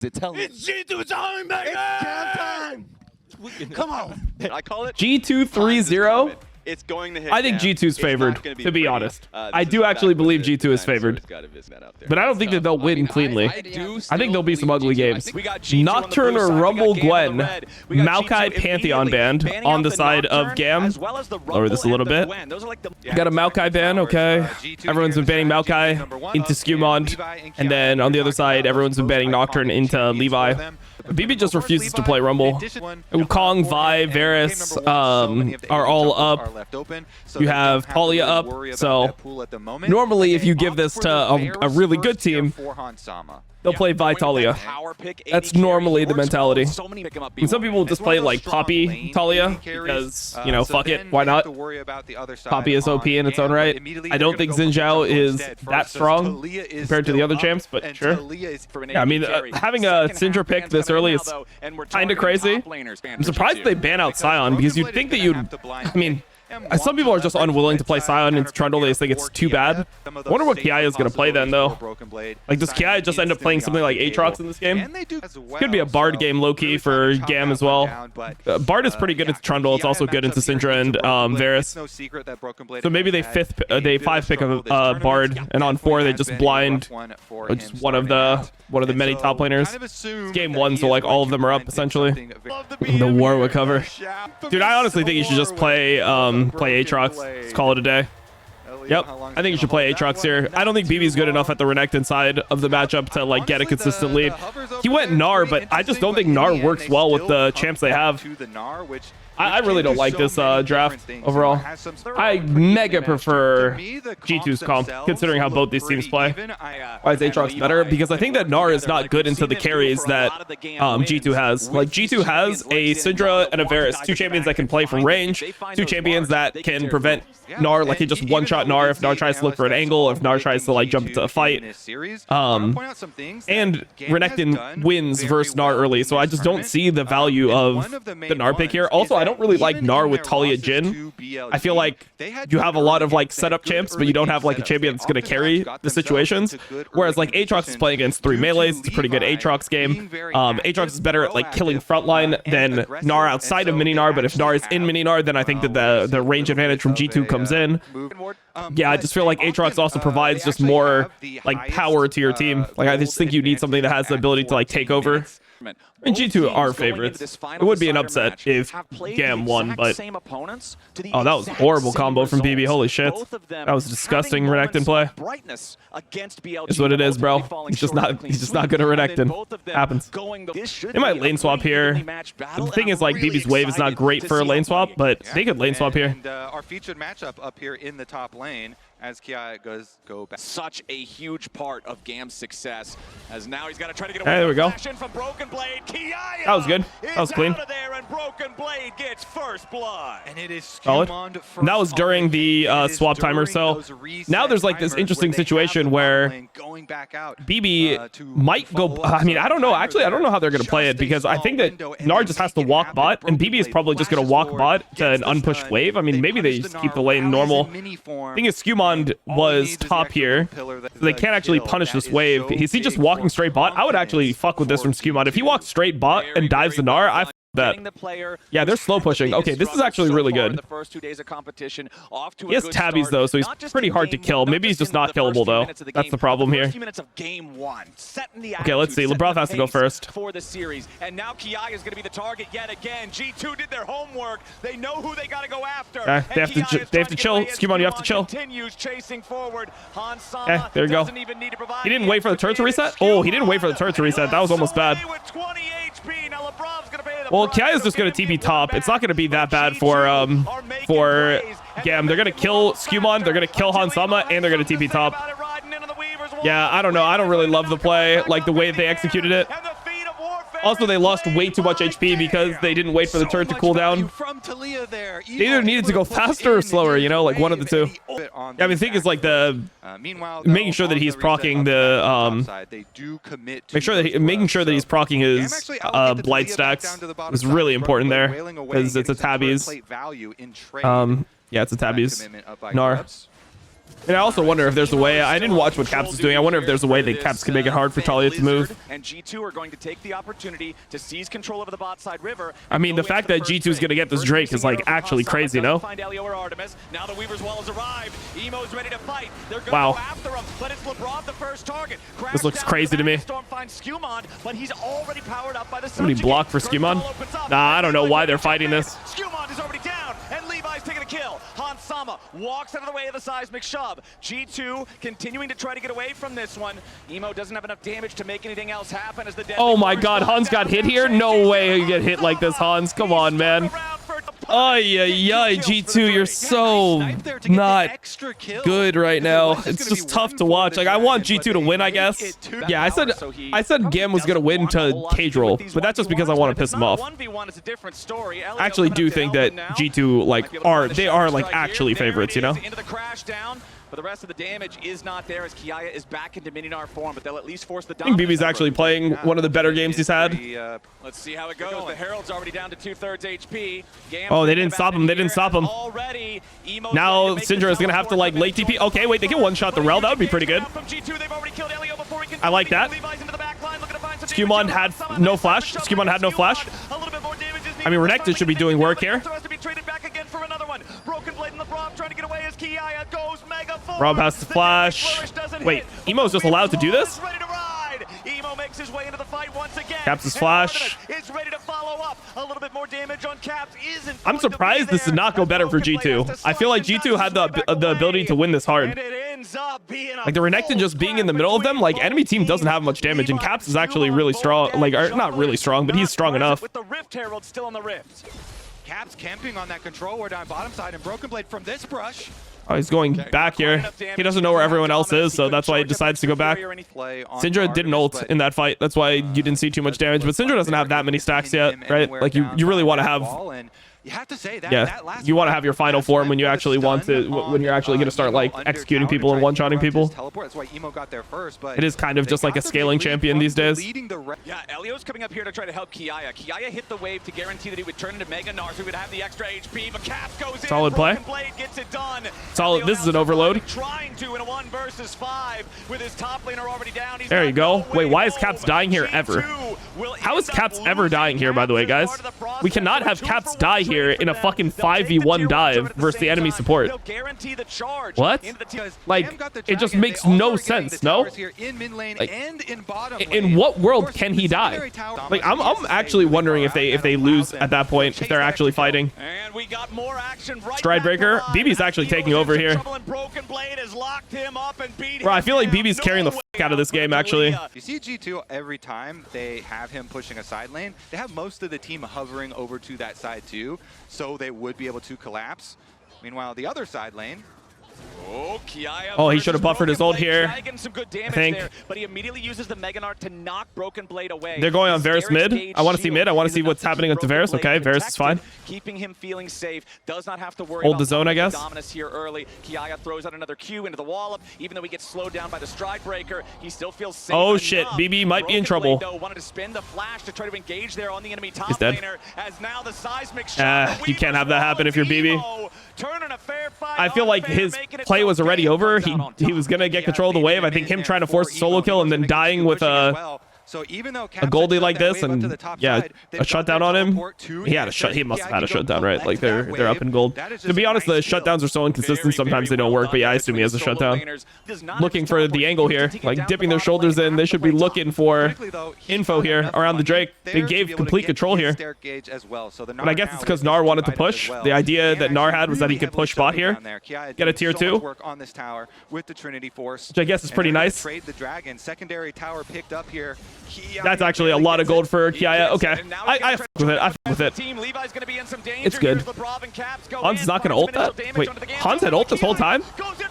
It's G2 time, baby! It's time! Come on! I call it G2 3-0. It's going to hit. I think G2's favored, to be honest. I do actually believe G2 is favored. But I don't think that they'll win cleanly. I think there'll be some ugly games. Nocturne or Rumble Gwen. Maokai Pantheon banned on the side of GAM. Lower this a little bit. Got a Maokai ban, okay. Everyone's been banning Maokai into Skewmond. And then on the other side, everyone's been banning Nocturne into Levi. BB just refuses to play Rumble. Wukong, Vi, Varus are all up. You have Talia up. So normally if you give this to a really good team, they'll play Vi Talia. That's normally the mentality. And some people just play like Poppy Talia because, you know, fuck it, why not? Poppy is OP in its own right. I don't think Xin Zhao is that strong compared to the other champs, but sure. Yeah, I mean, having a Syndra pick this early is kind of crazy. I'm surprised they ban out Sion because you'd think that you'd, I mean, some people are just unwilling to play Sion into Trundle. They just think it's too bad. I wonder what Kiai is going to play then, though. Like, does Kiai just end up playing something like Aatrox in this game? Could be a Bard game low-key for GAM as well. Bard is pretty good into Trundle. It's also good into Syndra and Varus. So maybe they 5-pick a Bard, and on 4 they just blind just one of the many top laners. It's game 1, so like all of them are up essentially. The Warwick cover. Dude, I honestly think you should just play Aatrox. Let's call it a day. Yep, I think you should play Aatrox here. I don't think BB's good enough at the Renekton side of the matchup to like get a consistent lead. He went Gnar, but I just don't think Gnar works well with the champs they have. I really don't like this draft overall. I mega prefer G2's comp, considering how both these teams play. Why is Aatrox better? Because I think that Gnar is not good into the carries that G2 has. Like, G2 has a Syndra and a Varus, 2 champions that can play from range, 2 champions that can prevent Gnar, like he just one-shot Gnar if Gnar tries to look for an angle, if Gnar tries to like jump into a fight. And Renekton wins versus Gnar early, so I just don't see the value of the Gnar pick here. Also, I don't really like Gnar with Talia Jhin. I feel like you have a lot of like setup champs, but you don't have like a champion that's going to carry the situations. Whereas like Aatrox is playing against 3 melees. It's a pretty good Aatrox game. Aatrox is better at like killing frontline than Gnar outside of mini Gnar, but if Gnar is in mini Gnar, then I think that the range advantage from G2 comes in. Yeah, I just feel like Aatrox also provides just more like power to your team. Like I just think you need something that has the ability to like take over. And G2 are favorites. It would be an upset if GAM won, but oh, that was a horrible combo from BB. Holy shit, that was disgusting. Renekton play. It's what it is, bro. He's just not good at Renekton. Happens. They might lane swap here. The thing is, like, BB's wave is not great for a lane swap, but they could lane swap here. Our featured matchup up here in the top lane, as Kiai go back. Such a huge part of GAM's success, as now he's got to try to get away. Hey, there we go. From Broken Blade. Kiai that was good. That was clean. Out of there, and Broken Blade gets first blood. And it is solid. And that was during the swap timer. So now there's like this interesting situation where BB might go. I mean, I don't know. Actually, I don't know how they're going to play it, because I think that Gnar just has to walk bot, and BB is probably just going to walk bot to an unpushed wave. I mean, maybe they just keep the lane normal. Thing is, Skewmond was top here, so they can't actually punish this wave. Is he just walking straight bot? I would actually fuck with this from Skewmond. If he walks straight bot and dives the Gnar, I that. Yeah, they're slow pushing. Okay, this is actually really good. He has tabbies though, so he's pretty hard to kill. Maybe he's just not killable though. That's the problem here. Okay, let's see. LeBron has to go first. For the series, and now Kiai is going to be the target yet again. G2 did their homework. They know who they got to go after. Okay, they have to chill. Skewmon, you have to chill. Chasing forward. Okay, there you go. He didn't wait for the turret to reset. Oh, he didn't wait for the turret to reset. That was almost bad. Well, Kiai is just going to TP top. It's not going to be that bad for GAM. They're going to kill Skewmon, they're going to kill Hansama, and they're going to TP top. Yeah, I don't know. I don't really love the play, like the way they executed it. Also, they lost way too much HP because they didn't wait for the turret to cool down. They either needed to go faster or slower, you know, like one of the two. Yeah, I mean, the thing is like making sure that he's proccing the making sure that he's proccing his blight stacks is really important there, because it's a tabbies. Yeah, it's a tabbies. Gnar. And I also wonder if there's a way, I didn't watch what Caps is doing. I wonder if there's a way that Caps can make it hard for Talia to move. And G2 are going to take the opportunity to seize control over the bot side River. I mean, the fact that G2 is going to get this Drake is like actually crazy, no? Now the Weaver's Wall has arrived. Emo's ready to fight. They're going Wow. to go after him, but it's LeBron the first target. This looks crazy to me. Storm finds Skewmon, but he's already powered up by the Somebody block for Skewmon? Nah, I don't know why they're fighting this. Skewmon is already down, and Levi's taking a kill. Hansama walks out of the way of the seismic shove. G2 continuing to try to get away from this one. Emo doesn't have enough damage to make anything else happen as the Oh my god, Hans got hit here? No way you get hit like this, Hans. Come on, man. Ay, G2, you're so not good right now. It's just tough to watch. Like, I want G2 to win, I guess. Yeah, I said GAM was gonna win to K-Droll, but that's just because I want to piss him off. I actually do think that G2 like they are like actually favorites, you know? But the rest of the damage is not there as Kiaya is back into Mininar form, but they'll at least force the I think BB's actually playing one of the better games he's had. Let's see how it goes. The Herald's already down to 2/3 HP. Oh, they didn't stop him. They didn't stop him. Now Syndra is going to have to like late TP. Okay, wait, they can one-shot the Rel. That would be pretty good. I like that. Skewmon had no flash. Skewmon had no flash. I mean, Renekton should be doing work here. Rob has to flash. Wait, Emo's just allowed to do this? Emo makes his way into the fight once again. Caps' flash. Is ready to follow up. A little bit more damage on Caps isn't. I'm surprised this did not go better for G2. I feel like G2 had the ability to win this hard. Like the Renekton just being in the middle of them, like enemy team doesn't have much damage, and Caps is actually really strong. Like, not really strong, but he's strong enough. With the Rift Herald still on the Rift. Caps camping on that control ward down bottom side, and Broken Blade from this brush. Oh, he's going back here. He doesn't know where everyone else is, so that's why he decides to go back. Syndra didn't ult in that fight. That's why you didn't see too much damage, but Syndra doesn't have that many stacks yet, right? Like, you really want to have... You have to say that. Yeah, you want to have your final form when you actually want to, when you're actually going to start like executing people and one-shotting people. That's why Emo got there first, but it is kind of just like a scaling champion these days. Yeah, Elio's coming up here to try to help Kiaya. Kiaya hit the wave to guarantee that he would turn into Mega Nar, so he would have the extra HP, but Caps goes in. Solid play. Blade gets it done. Solid. This is an overload. Trying to in a 1 versus 5 with his top laner already down. There you go. Wait, why is Caps dying here ever? How is Caps ever dying here, by the way, guys? We cannot have Caps die here in a fucking 5v1 dive versus the enemy support. What? Like, it just makes no sense, no? Like, in what world can he die? Like, I'm actually wondering if they lose at that point, if they're actually fighting. Stridebreaker. BB's actually taking over here. Bro, I feel like BB's carrying the fuck out of this game, actually. You see G2 every time they have him pushing a side lane, they have most of the team hovering over to that side too, so they would be able to collapse. Meanwhile, the other side lane, oh, he should have buffered his ult here. I think. But he immediately uses the Mega Nar to knock Broken Blade away. They're going on Varus mid. I want to see mid. I want to see what's happening with Varus. Okay, Varus is fine. Keeping him feeling safe. Does not have to worry hold the zone, I guess. Dominus here early. Kiaya throws out another Q into the wallop. Even though he gets slowed down by the Stridebreaker, he still feels safe. Oh shit, BB might be in trouble. Blade, though, wanted to spin the flash to try to engage there on the enemy top laner. As now the seismic you can't have that happen if you're BB. Turning a fair fight. I feel like his play was already over. He was gonna get control of the wave. I think him trying to force a solo kill and then dying with a Goldie like this, and yeah, a shutdown on him. He must have had a shutdown, right? Like they're up in gold. To be honest, the shutdowns are so inconsistent. Sometimes they don't work, but yeah, I assume he has a shutdown. Looking for the angle here, like dipping their shoulders in. They should be looking for info here around the Drake. They gave complete control here. But I guess it's because Gnar wanted to push. The idea that Gnar had was that he could push bot here, get a tier 2, which I guess is pretty nice. That's actually a lot of gold for Kiaya. Okay, I f with it. I f with it. It's good. Hans is not going to ult that? Wait, Hans had ult this whole time?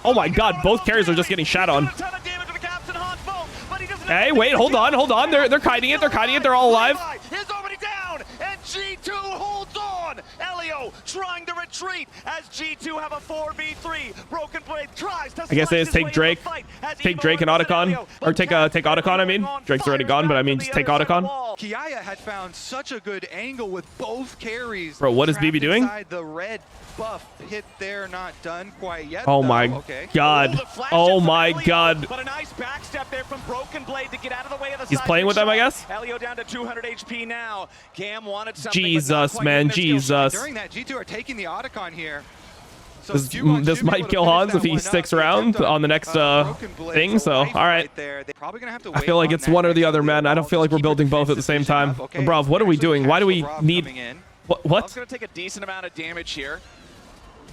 Oh my god, both carries are just getting shat on. Hey, wait, hold on, hold on. They're kiting it. They're kiting it. They're all alive. Is already down, and G2 holds on. Elio trying to retreat as G2 have a 4v3. Broken Blade tries to I guess they just take Drake. Take Drake and Otacon. Or take Otacon, I mean. Drake's already gone, but I mean just take Otacon. Kha'Zix had found such a good angle with both carries. Bro, what is BB doing? The red buff hit there, not done quite yet. Oh my god. Oh my god. But a nice backstep there from Broken Blade to get out of the way of the He's playing with them, I guess. Elio down to 200 HP now. GAM wanted something. Jesus, man, Jesus. During that, G2 are taking the Otacon here. So this might kill Hans if he sticks around on the next thing. So, all right. I feel like it's one or the other, man. I don't feel like we're building both at the same time. Bro, what are we doing? Why do we need... What? It's going to take a decent amount of damage here.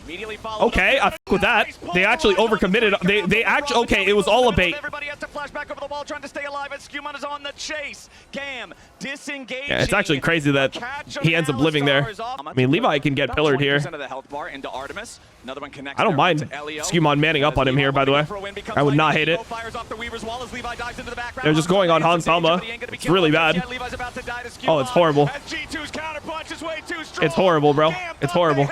Okay, I f with that. They actually overcommitted. They actually, okay, it was all a bait. Everybody has to flash back over the wall trying to stay alive as Skewman is on the chase. GAM disengaging. Yeah, it's actually crazy that he ends up living there. I mean, Levi can get pillared here. I don't mind Skewman manning up on him here, by the way. I would not hate it. They're just going on Hans Sama. It's really bad. Oh, it's horrible. It's horrible, bro. It's horrible.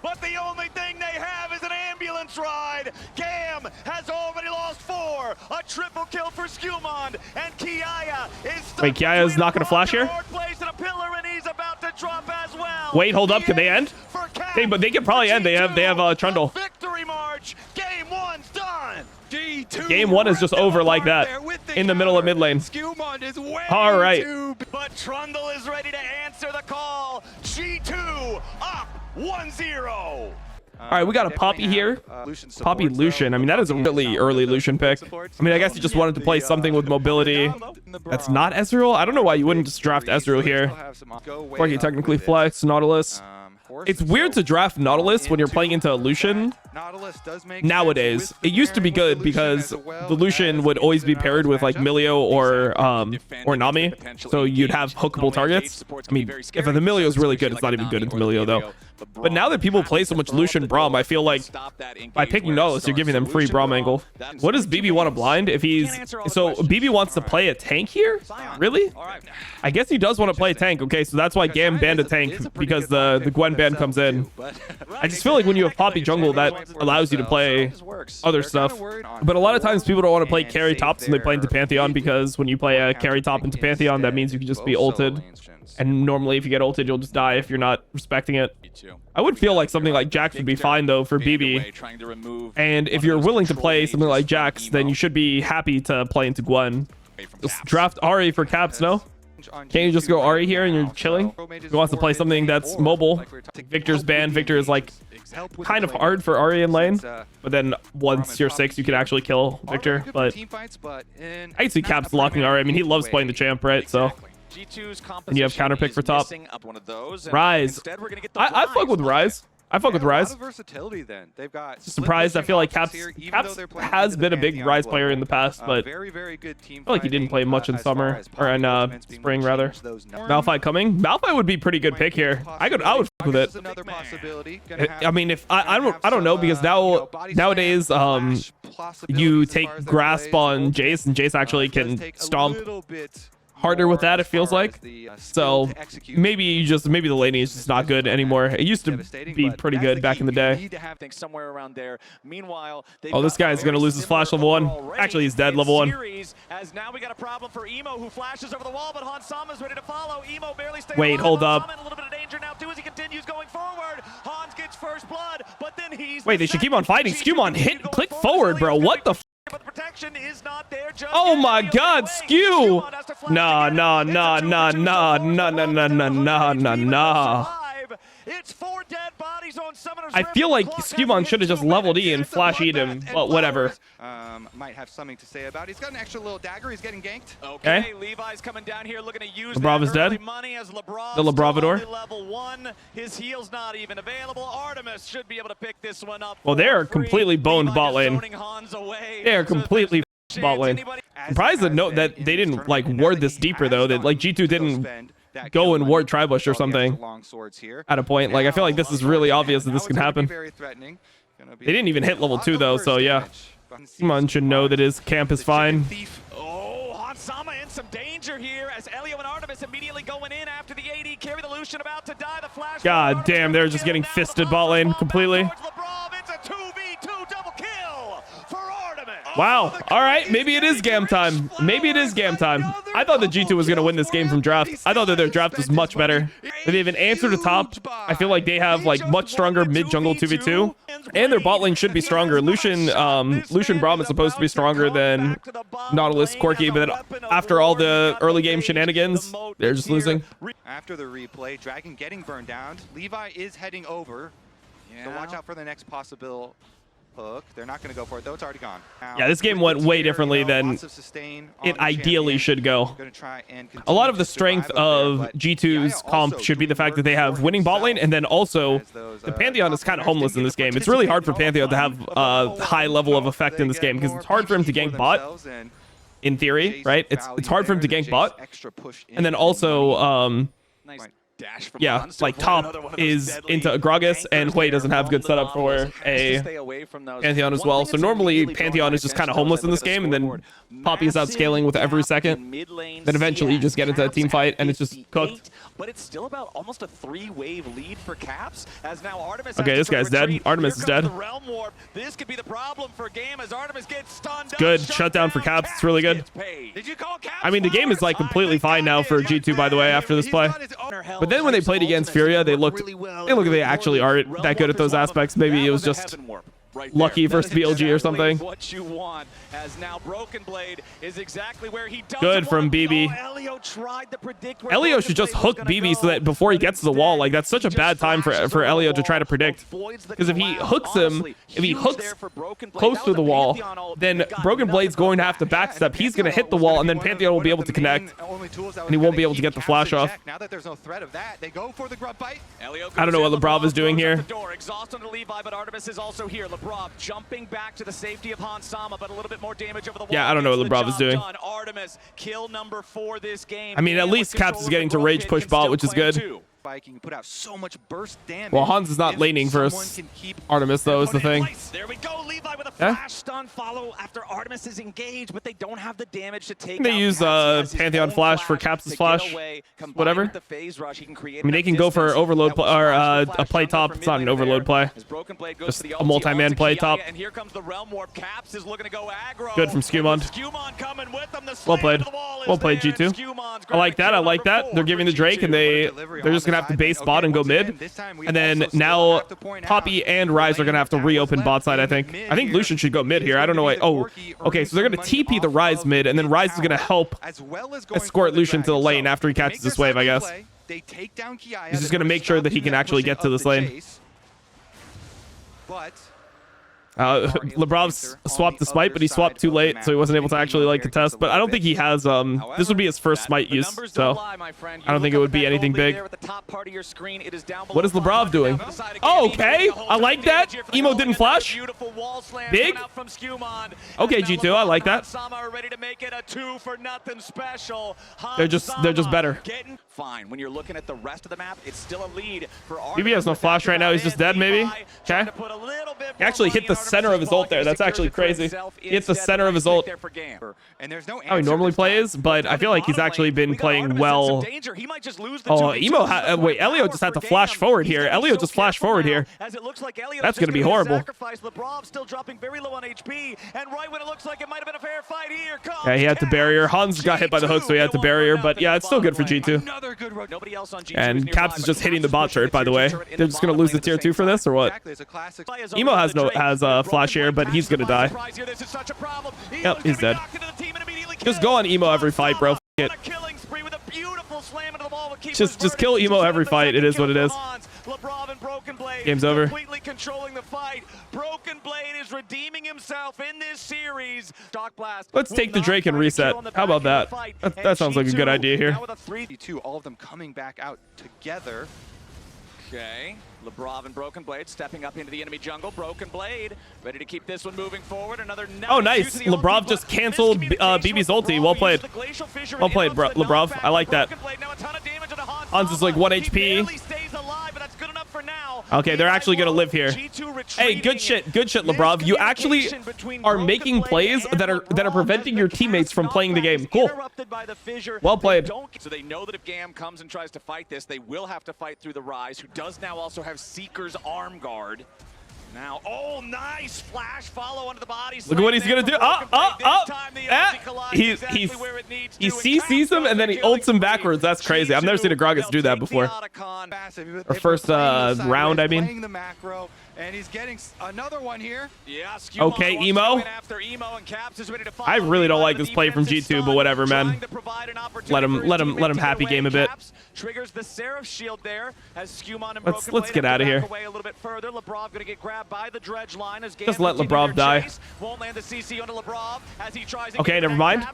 But the only thing they have is an ambulance ride. GAM has already lost 4. A triple kill for Skewman, and Kha'Zix is stuck. Wait, Kha'Zix is not going to flash here? Wait, hold up. Can they end? But they can probably end. They have Trundle. Victory march. Game 1's done. Game 1 is just over like that in the middle of mid lane. All right. But Trundle is ready to answer the call. G2 up 1-0. All right, we got a Poppy here. Poppy Lucian. I mean, that is a really early Lucian pick. I mean, I guess he just wanted to play something with mobility. That's not Ezreal. I don't know why you wouldn't just draft Ezreal here. Or he technically flex Nautilus. It's weird to draft Nautilus when you're playing into a Lucian nowadays. It used to be good because the Lucian would always be paired with like Milio or Nami, so you'd have hookable targets. I mean, if the Milio is really good, it's not even good into Milio though. But now that people play so much Lucian Braum, I feel like by picking Nautilus, you're giving them free Braum angle. What does BB want to blind if he's... So BB wants to play a tank here? Really? I guess he does want to play a tank. Okay, so that's why GAM banned a tank, because the Gwen ban comes in. I just feel like when you have Poppy jungle, that allows you to play other stuff. But a lot of times people don't want to play carry tops and they play into Pantheon, because when you play a carry top into Pantheon, that means you can just be ulted. And normally if you get ulted, you'll just die if you're not respecting it. I would feel like something like Jax would be fine though for BB. And if you're willing to play something like Jax, then you should be happy to play into Gwen. Just draft Ahri for caps, no? Can't you just go Ahri here and you're chilling? Who wants to play something that's mobile? Victor's banned. Victor is like kind of hard for Ahri in lane. But then once you're 6, you can actually kill Victor. But I can see caps locking Ahri. I mean, he loves playing the champ, right? So... And you have counter pick for top. Rise. I fuck with Rise. I fuck with Rise. Surprised. I feel like Caps has been a big Rise player in the past, but I feel like he didn't play much in summer or in spring rather. Malphite coming. Malphite would be a pretty good pick here. I would fuck with it. I mean, if I don't know, because nowadays you take grasp on Jace, and Jace actually can stomp harder with that, it feels like. So maybe the laning is just not good anymore. It used to be pretty good back in the day. Oh, this guy's gonna lose his flash level 1. Actually, he's dead level 1. Now we got a problem for Emo, who flashes over the wall, but Hans Sama's ready to follow. Emo barely stays Wait, alive. hold up. A little bit of danger now too as he continues going forward. Hans gets first blood, but then he's... Wait, they should keep on fighting. Skewmon, click forward, bro. What the f? But the protection is not there. Oh my god, Skew! Nah. It's 4 dead bodies on Summoner's I feel like Skewmon should have just leveled E and flash E'd him, but whatever. Might have something to say about it. He's got an extra little dagger. He's getting ganked. Okay, Levi's coming down here looking to use Lebrav is dead. money as The Lebravador. Level 1. His heal's not even available. Artemis should be able to pick this one up. Well, they're completely boned bot lane. They are completely bot lane. I'm surprised that they didn't like ward this deeper though. That like G2 didn't go and ward Tribush or something at a point. Like I feel like this is really obvious that this can happen. They didn't even hit level 2 though, so yeah. Skewmon should know that his camp is fine. Sama in some danger here as Elio and Artemis immediately going in after the AD carry. The Lucian about to die. The flash. God damn, they're just getting fisted bot lane completely. It's a 2v2 double kill for Artemis. Wow. All right. Maybe it is GAM time. Maybe it is GAM time. I thought that G2 was going to win this game from draft. I thought that their draft was much better. They have an answer to top. I feel like they have like much stronger mid jungle 2v2. And their bot lane should be stronger. Lucian Braum is supposed to be stronger than Nautilus Corki, but then after all the early game shenanigans, they're just losing. After the replay, Dragon getting burned down. Levi is heading over. So watch out for the next possible hook. They're not going to go for it, though. It's already gone. Yeah, this game went way differently than it ideally should go. A lot of the strength of G2's comp should be the fact that they have winning bot lane, and then also the Pantheon is kind of homeless in this game. It's really hard for Pantheon to have a high level of effect in this game because it's hard for him to gank bot, in theory, right? It's hard for him to gank bot. And then also, yeah, like top is into Gragas, and Hui doesn't have good setup for a Pantheon as well. So normally Pantheon is just kind of homeless in this game, and then Poppy is outscaling with every second. Then eventually you just get into a team fight, and it's just cooked. But it's still about almost a 3-wave lead for Caps, as now Artemis. Okay, this guy's dead. Artemis is dead. This could be the problem for GAM as Artemis gets stunned. Good shutdown for Caps. It's really good. I mean, the game is like completely fine now for G2, by the way, after this play. But then when they played against Furia, they looked like they actually aren't that good at those aspects. Maybe it was just lucky versus BLG or something. What you want, as now Broken Blade is exactly where he does. Good from BB. Elio should just hook BB so that before he gets to the wall, like that's such a bad time for Elio to try to predict. Because if he hooks him, if he hooks close to the wall, then Broken Blade's going to have to backstep. He's going to hit the wall, and then Pantheon will be able to connect, and he won't be able to get the flash off. Now that there's no threat of that, they go for the grub bite. I don't know what LeBron is doing here. Exhaust on Levi, but Artemis is also here. Lebrov jumping back to the safety of Han Sama, but a little bit more damage over the wall. Yeah, I don't know what Lebrov is doing. Artemis, kill number 4 this game. I mean, at least Caps is getting to rage push bot, which is good. Can put out so much burst damage. Well, Hans is not laning versus Artemis, though, is the thing. There we go, Levi with a flash stun follow after Artemis is engaged, but they don't have the damage to take. They use Pantheon flash for Caps' flash, whatever. I mean, they can go for overload or a play top. It's not an overload play, just a multi-man play top. And here comes the Realm Warp. Caps is looking to go aggro. Good from Skumon. Well played. Well played, G2. I like that. I like that. They're giving the Drake, and they're just gonna have to base bot and go mid, and then now Poppy and Ryze are gonna have to reopen bot side. I think Lucian should go mid here. I don't know why. Oh, okay, so they're gonna TP the Ryze mid, and then Ryze is gonna help escort Lucian to the lane after he catches this wave, I guess. He's just gonna make sure that he can actually get to this lane. Lebrov's swapped the smite, but he swapped too late, so he wasn't able to actually like contest. But I don't think he has this would be his first smite use, so I don't think it would be anything big. What is Lebrov doing? Oh, okay, I like that. Emo didn't flash. Big. Okay, G2, I like that. They're just better. Fine. When you're looking at the rest of the map, it's still a lead for BB has no flash right now. He's just dead, maybe. Okay. He actually hit the center of his ult there. That's actually crazy. He hits the center of his ult. How he normally plays, but I feel like he's actually been playing well. Oh, Emo. Wait, Elio just had to flash forward here. Elio just flashed forward here. That's going to be horrible. Yeah, he had to barrier. Hans got hit by the hook, so he had to barrier. But yeah, it's still good for G2. And Caps is just hitting the bot turret, by the way. They're just going to lose the tier 2 for this, or what? Emo has a flash here, but he's going to die. Yep, he's dead. Just go on Emo every fight, bro. F it. Just kill Emo every fight. It is what it is. Game's over. Completely controlling the fight. Broken Blade is redeeming himself in this series. Let's take the Drake and reset. How about that? That sounds like a good idea here. All of them coming back out together. Okay, Lebrov and Broken Blade stepping up into the enemy jungle. Broken Blade ready to keep this one moving forward. Another oh, nice. Lebrov just canceled BB's ulti. Well played. Well played, Lebrov. I like that. Hans is like 1 HP. Okay, they're actually going to live here. Hey, good shit, LeBron. You actually are making plays that are preventing your teammates from playing the game. Cool. Well played. So they know that if GAM comes and tries to fight this, they will have to fight through the Rise, who does now also have Seeker's arm guard. Now, oh, nice flash follow under the body. Look at what he's gonna do. He CCs him and then he ults him backwards. That's crazy. I've never seen a Gragas do that before. Or first round, I mean. And he's getting another one here. Yeah, okay, Emo. I really don't like this play from G2, but whatever, man. Let him happy game a bit. Triggers the Seraph shield there as Skewmon and let's get out of here. Away a little bit further. Lebrov gonna get grabbed by the dredge line as just let Lebrov die. Won't land the CC onto Lebrov as he tries okay, never mind.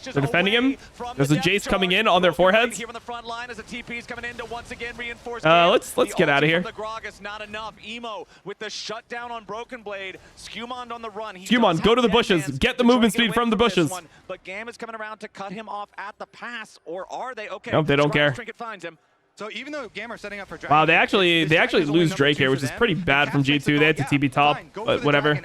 They're defending him. There's a Jace coming in on their foreheads. Here on the front line as a TP is coming in to once again reinforce. Let's get out of here. The Gragas not enough. Emo with the shutdown on Broken Blade. Skewmon on the run. Skewmon, go to the bushes. Get the movement speed from the bushes. But GAM is coming around to cut him off at the pass, or are they? Okay. Nope, they don't care. Finds him. So even though GAM are setting up for wow, they actually lose Drake here, which is pretty bad from G2. They had to TP top, but whatever.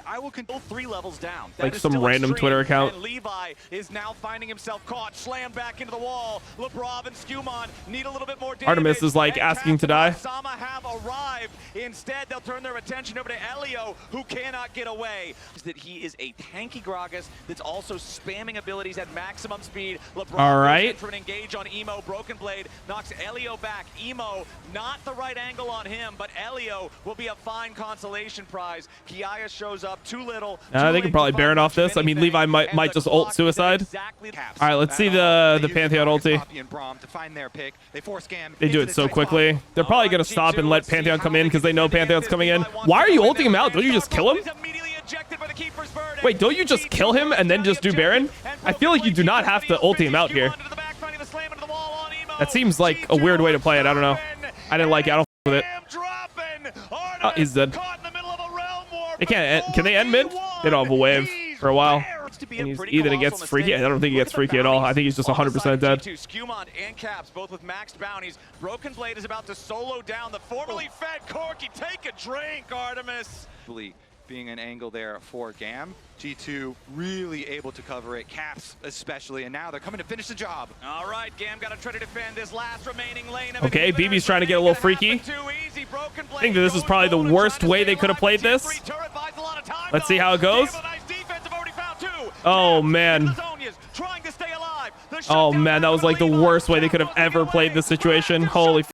Like some random Twitter account. And Levi is now finding himself caught, slammed back into the wall. Lebrov and Skewmon need a little bit more damage. Artemis is like asking to die. Sama have arrived. Instead, they'll turn their attention over to Elio, who cannot get away. That he is a tanky Gragas that's also spamming abilities at maximum speed. Lebrov all right. For an engage on Emo. Broken Blade knocks Elio back. Emo, not the right angle on him, but Elio will be a fine consolation prize. Kiaya shows up too little. They can probably Baron off this. I mean, Levi might just ult suicide. All right, let's see the Pantheon ulti. They do it so quickly. They're probably going to stop and let Pantheon come in because they know Pantheon's coming in. Why are you ulting him out? Don't you just kill him? Wait, don't you just kill him and then just do Baron? I feel like you do not have to ulti him out here. That seems like a weird way to play it. I don't know. I didn't like it. I don't f with it. Oh, he's dead. They can't. Can they end mid? They don't have a wave for a while. And he's either gets freaky. I don't think he gets freaky at all. I think he's just 100% dead. Skewmon and Caps both with maxed bounties. Broken Blade is about to solo down the formerly fed Corky. Take a drink, Artemis. Being an angle there for GAM. G2 really able to cover it, Caps especially, and now they're coming to finish the job. All right, GAM got to try to defend this last remaining lane. Okay, BB's trying to get a little freaky. I think that this is probably the worst way they could have played this. Let's see how it goes. Oh, man. Oh, man, that was like the worst way they could have ever played this situation. Holy f.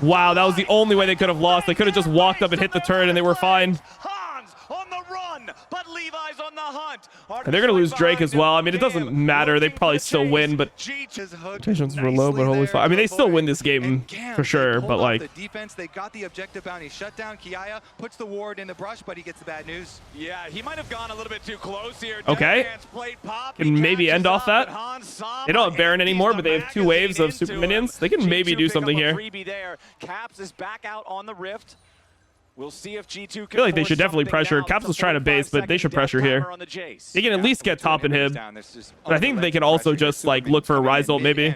Wow, that was the only way they could have lost. They could have just walked up and hit the turret and they were fine. And they're going to lose Drake as well. I mean, it doesn't matter. They probably still win, but expectations were low, but holy fuck. I mean, they still win this game for sure, but like... The defense, they got the objective bounty shut down. Kiaya puts the ward in the brush, but he gets the bad news. Yeah, he might have gone a little bit too close here. Okay. Can maybe end off that. They don't have Baron anymore, but they have 2 waves of super minions. They can maybe do something here. Caps is back out on the rift. We'll see if G2 can. I feel like they should definitely pressure. Caps was trying to base, but they should pressure here. They can at least get top in him. But I think they can also just like look for a Rise ult maybe.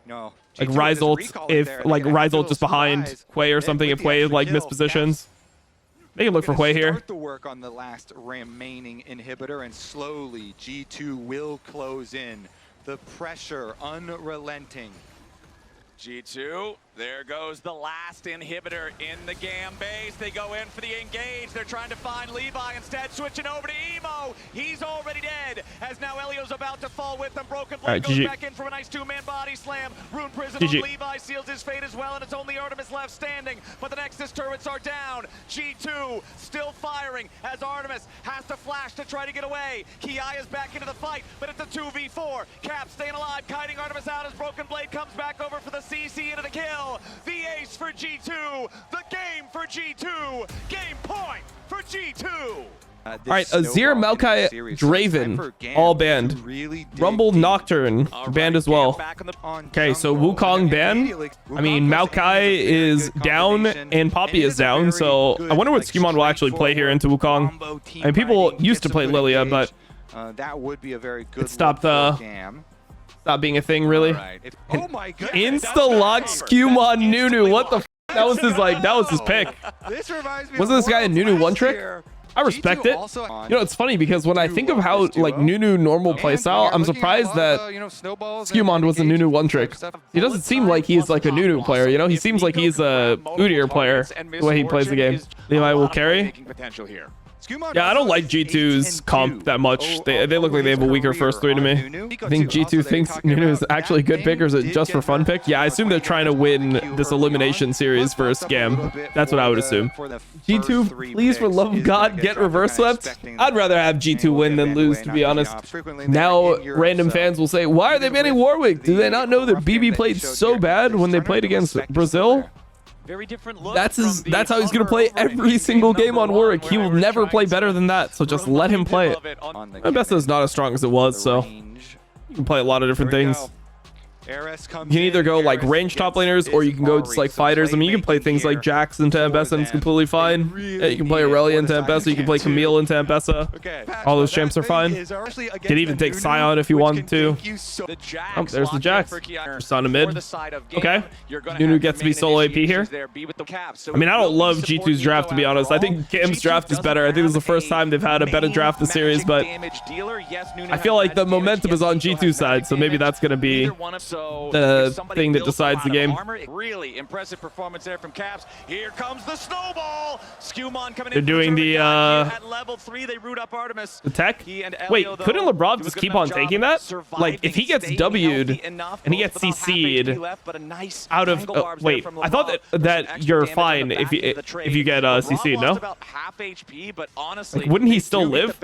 Like Rise ult, if like Rise ult just behind Hwei or something, if Hwei like mispositions. They can look for Hwei here. Start the work on the last remaining inhibitor, and slowly G2 will close in. The pressure unrelenting. G2, there goes the last inhibitor in the GAM base. They go in for the engage. They're trying to find Levi. Instead, switching over to Emo. He's already dead, as now Elio's about to fall with them. Broken Blade goes back in for a nice 2-man body slam. Rune Prison on Levi seals his fate as well, and it's only Artemis left standing. But the Nexus turrets are down. G2 still firing as Artemis has to flash to try to get away. Kiaya's back into the fight, but it's a 2v4. Cap staying alive, kiting Artemis out as Broken Blade comes back over for the CC into the kill. The ace for G2. The game for G2. Game point for G2. All right, Azir, Maokai, Draven, all banned. Rumble, Nocturne, banned as well. Okay, so Wukong banned. I mean, Maokai is down and Poppy is down, so I wonder what Skewmon will actually play here into Wukong. I mean, people used to play Lilia, but that would be a very good it stopped being a thing, really. Oh my god. Insta-lock Skewmon Nunu, what the f? That was his pick. This reminds me Wasn't this guy a Nunu one trick? I respect it. You know, it's funny because when I think of how like Nunu normal playstyle, I'm surprised that Skewmond was a Nunu one trick. He doesn't seem like he's like a Nunu player, you know? He seems like he's a Udyr player the way he plays the game. Levi will carry. Yeah, I don't like G2's comp that much. They look like they have a weaker first three to me. I think G2 thinks Nunu is actually a good pick, or is it just for fun pick? Yeah, I assume they're trying to win this elimination series versus GAM. That's what I would assume. G2, please, for love of God, get reverse swept. I'd rather have G2 win than lose, to be honest. Now, random fans will say, why are they banning Warwick? Do they not know that BB played so bad when they played against Brazil? Very different look. That's how he's gonna play every single game on Warwick. He will never play better than that, so just let him play it. Mbessa is not as strong as it was, so you can play a lot of different things. You can either go like range top laners, or you can go just like fighters. I mean, you can play things like Jax into Mbessa and it's completely fine. Yeah, you can play Aurelia into Mbessa, you can play Camille into Mbessa. All those champs are fine. You can even take Sion if you wanted to. Oh, there's the Jax. Just on a mid. Okay. Nunu gets to be solo AP here. I mean, I don't love G2's draft, to be honest. I think GAM's draft is better. I think this is the first time they've had a better draft this series, but I feel like the momentum is on G2's side, so maybe that's going to be the thing that decides the game. Really impressive performance there from Caps. Here comes the snowball. Skewmon coming in. They're doing the at level 3. They root up Artemis. The tech. Wait, couldn't Lebrov just keep on taking that? Like, if he gets W'd and he gets CC'd out of wait, I thought that you're fine if you get CC'd, no? Like, wouldn't he still live?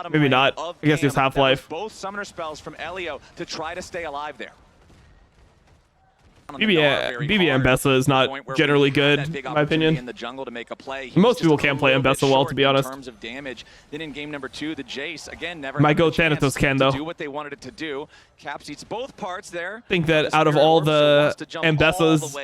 Maybe not. I guess he's half-life. Both summoner spells from Elio to try to stay alive there. BB Mbessa is not generally good, in my opinion. Most people can't play Mbessa well, to be honest. Then in game number 2, the Jace again never might go Thanatos can though. Do what they wanted it to do. Caps eats both parts there. I think that out of all the Mbessas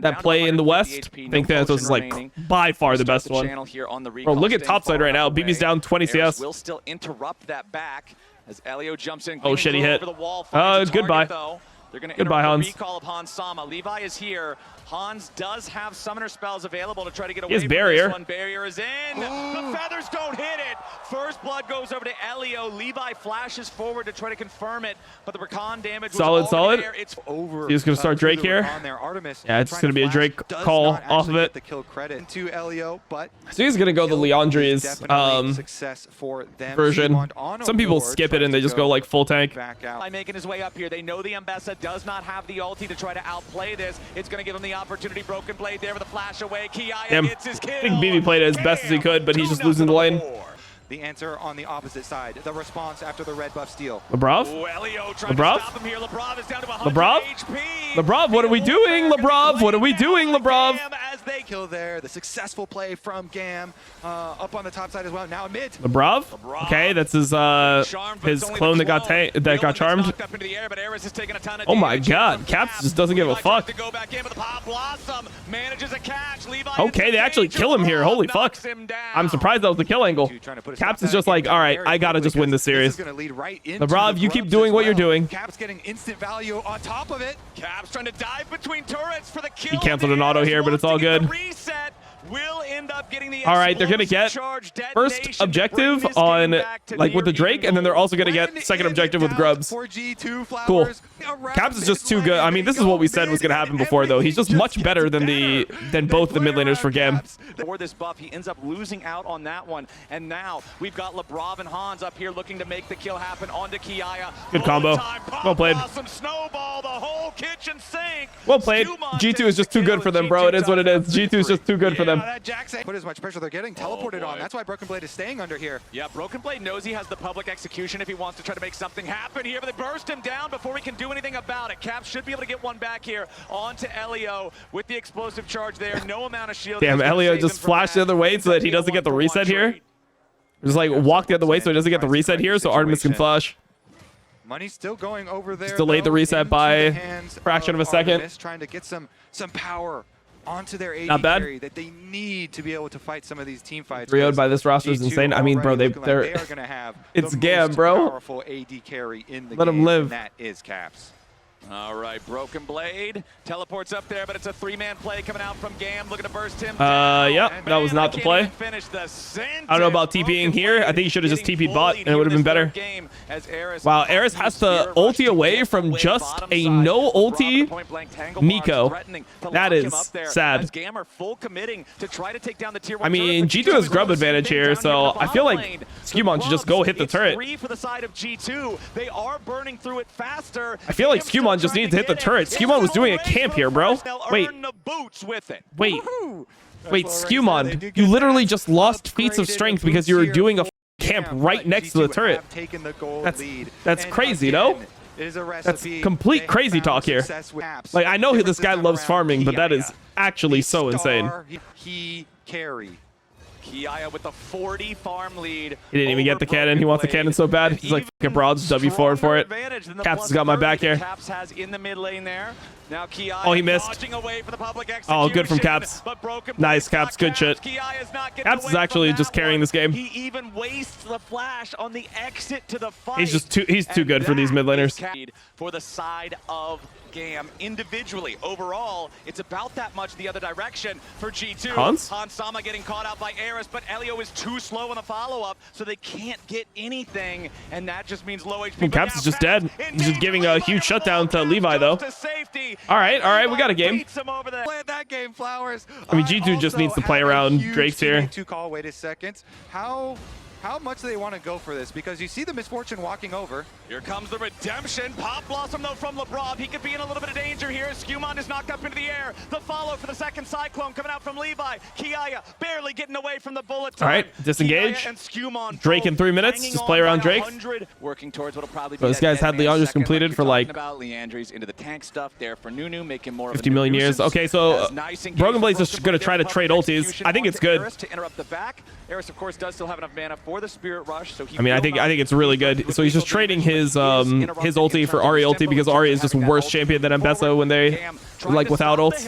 that play in the West, I think Thanatos is like by far the best one. Bro, look at topside right now. BB's down 20 CS. Will still interrupt that back as Elio jumps in. Oh shit, he hit. Goodbye. They're going to Goodbye, Hans. Recall of Hans Sama. Levi is here. Hans does have summoner spells available to try to get away His from barrier. this one. Barrier is in. The feathers don't hit it. First blood goes over to Elio. Levi flashes forward to try to confirm it, but the recon damage was solid. there. It's over. He's going to start Drake here. Yeah, it's going to be a Drake call off of it. So he's going to go the Leandri's version. Some people skip it and they just go like full tank. Making his way up here. They know the Mbessa does not have the ulti to try to outplay this. It's going to give him the opportunity. Broken Blade there with a flash away. Kiaya gets his kill. I think BB played it as best as he could, but he's just losing the lane. The answer on the opposite side. The response after the red buff steal. Lebrov? Lebrov? Lebrov is down to 100 HP. Lebrov, what are we doing, Lebrov? What are we doing, Lebrov? As they kill there, the successful play from GAM up on the top side as well. Now mid. Lebrov? Okay, that's his clone that got charmed. Oh my God, Caps just doesn't give a fuck. Okay, they actually kill him here. Holy fuck. I'm surprised that was the kill angle. Caps is just like, all right, I gotta just win this series. Lebrov, you keep doing what you're doing. Caps getting instant value on top of it. Caps trying to dive between turrets for the kill. He canceled an auto here, but it's all good. Will end up getting the all right, they're gonna get first objective on like with the Drake, and then they're also gonna get second objective with Grubs. Cool. Caps is just too good. I mean, this is what we said was gonna happen before, though. He's just much better than both the mid laners for GAM. For this buff, he ends up losing out on that one, and now we've got Lebrov and Hans up here looking to make the kill happen onto Kiaya. Good combo. Well played. Snowball, the whole kitchen sink. Well played. G2 is just too good for them, bro. It is what it is. G2 is just too good for them. Put as much pressure they're getting teleported on. That's why Broken Blade is staying under here. Yeah, Broken Blade knows he has the public execution if he wants to try to make something happen here, but they burst him down before he can do anything about it. Caps should be able to get one back here onto Elio with the explosive charge there. No amount of shield. Damn, Elio just flashed the other way so that he doesn't get the reset here. Just like walk the other way so he doesn't get the reset here, so Artemis can flash. Money's still going over there. Just delayed the reset by a fraction of a second. Trying to get some power onto their AD Not bad. carry that they need to be able to fight some of these team fights. 3-0'd by this roster is insane. I mean, bro, they are gonna have it's GAM, bro. Powerful AD carry in the Let game, him live. and that is Caps. All right, Broken Blade teleports up there, but it's a 3-man play coming out from GAM, looking to burst him down. Yep, that was not the play. I don't know about TPing here. I think he should have just TP'd bot, and it would have been better. Wow, Eris has to ulti away from just a no ulti Nico. That is sad. I mean, G2 has grub advantage here, so I feel like Skewmon should just go hit the turret. I feel like Skewmon just needs to hit the turret. Skewmon was doing a camp here, bro. Wait, Skewmon, you literally just lost feats of strength because you were doing a camp right next to the turret. That's crazy, no? That's complete crazy talk here. Like, I know this guy loves farming, but that is actually so insane. Kiaya with the 40 farm lead. He didn't even get the cannon. He wants the cannon so bad. He's like, fucking broads, W forward for it. Caps has got my back here. Caps has in the mid lane there. Now Kiaya, oh, he missed. Oh, good from Caps. Nice, Caps. Good shit. Caps is actually just carrying this game. He even wastes the flash on the exit to the fight. He's too good for these mid laners. For the side of GAM individually. Overall, it's about that much the other direction for G2. Hans Sama getting caught out by Eris, but Elio is too slow in the follow-up, so they can't get anything, and that just means low HP. Caps is just dead. He's just giving a huge shutdown to Levi, though. All right, we got a game. That game, Flowers. I mean, G2 just needs to play around Drake's here. Wait a second. How much do they want to go for this? Because you see the Misfortune walking over. Here comes the redemption. Pop Blossom, though, from LeBron. He could be in a little bit of danger here. Skewmon is knocked up into the air. The follow for the second Cyclone coming out from Levi. Kiaya barely getting away from the bullet time. All right, disengage. Drake in 3 minutes. Just play around Drake. Working towards what'll probably be this guy's had Leandre's completed for like Leandre's into the tank stuff there for Nunu, making more 50 million years. Okay, so Broken Blade's just going to try to trade ultis. I think it's good. To interrupt the back. Eris, of course, does still have enough mana for the Spirit Rush. So I mean, I think it's really good. So he's just trading his ulti for Ahri ulti because Ahri is just worse champion than Mbessa when they like without ults.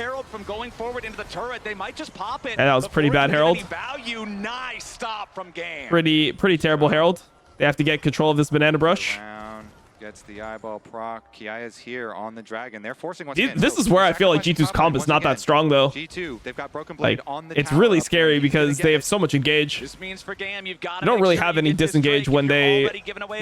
And that was pretty bad Herald. Pretty terrible Herald. They have to get control of this banana brush. Gets the eyeball proc. Kiaya's here on the dragon. They're forcing once again. This is where I feel like G2's comp is not that strong, though. G2, they've got Broken Blade on the it's really scary because they have so much engage. This means for GAM, you've got you don't really have any disengage when they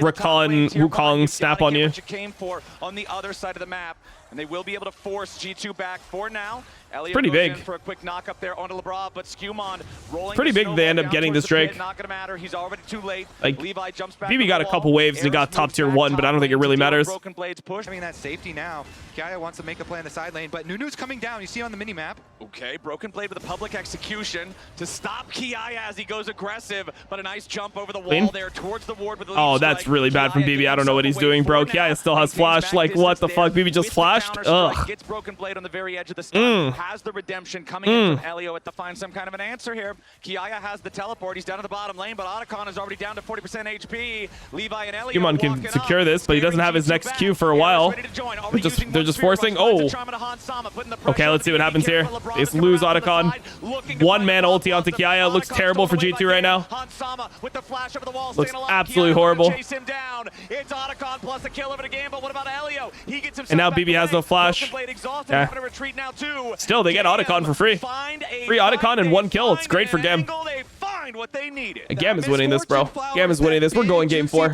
recon Wukong snap on you. What you came for on the other side of the map, and they will be able to force G2 back for now. Elliot pretty big for a quick knock up there onto LeBron, but Skewmon rolling. Pretty big. They end up getting this Drake. Not gonna matter. He's already too late. Like Levi jumps back. BB got a couple waves and he got top tier 1, but I don't think it really matters. Broken Blades push. I mean, that's safety now. Kiaya wants to make a play on the side lane, but Nunu's coming down. You see on the mini map. Okay, Broken Blade with a public execution to stop Kiaya as he goes aggressive, but a nice jump over the wall there towards the ward with the oh, that's really bad from BB. I don't know what he's doing, bro. Kiaya still has flash. Like, what the fuck? BB just flashed? Ugh. Gets Broken Blade on the very edge of the stun. Has the redemption coming in from Elio to find some kind of an answer here. Kiaya has the teleport. He's down to the bottom lane, but Otacon is already down to 40% HP. Levi and Elio Skewmon can secure this, but he doesn't have his next Q for a while. They're just forcing. Oh. Okay, let's see what happens here. They just lose Otacon. One-man ulti onto Kiaya. Looks terrible for G2 right now. Looks absolutely horrible. And now BB has no flash. Yeah. Still, they get Otacon for free. Free Otacon and 1 kill. It's great for GAM. GAM is winning this, bro. GAM is winning this. We're going game 4.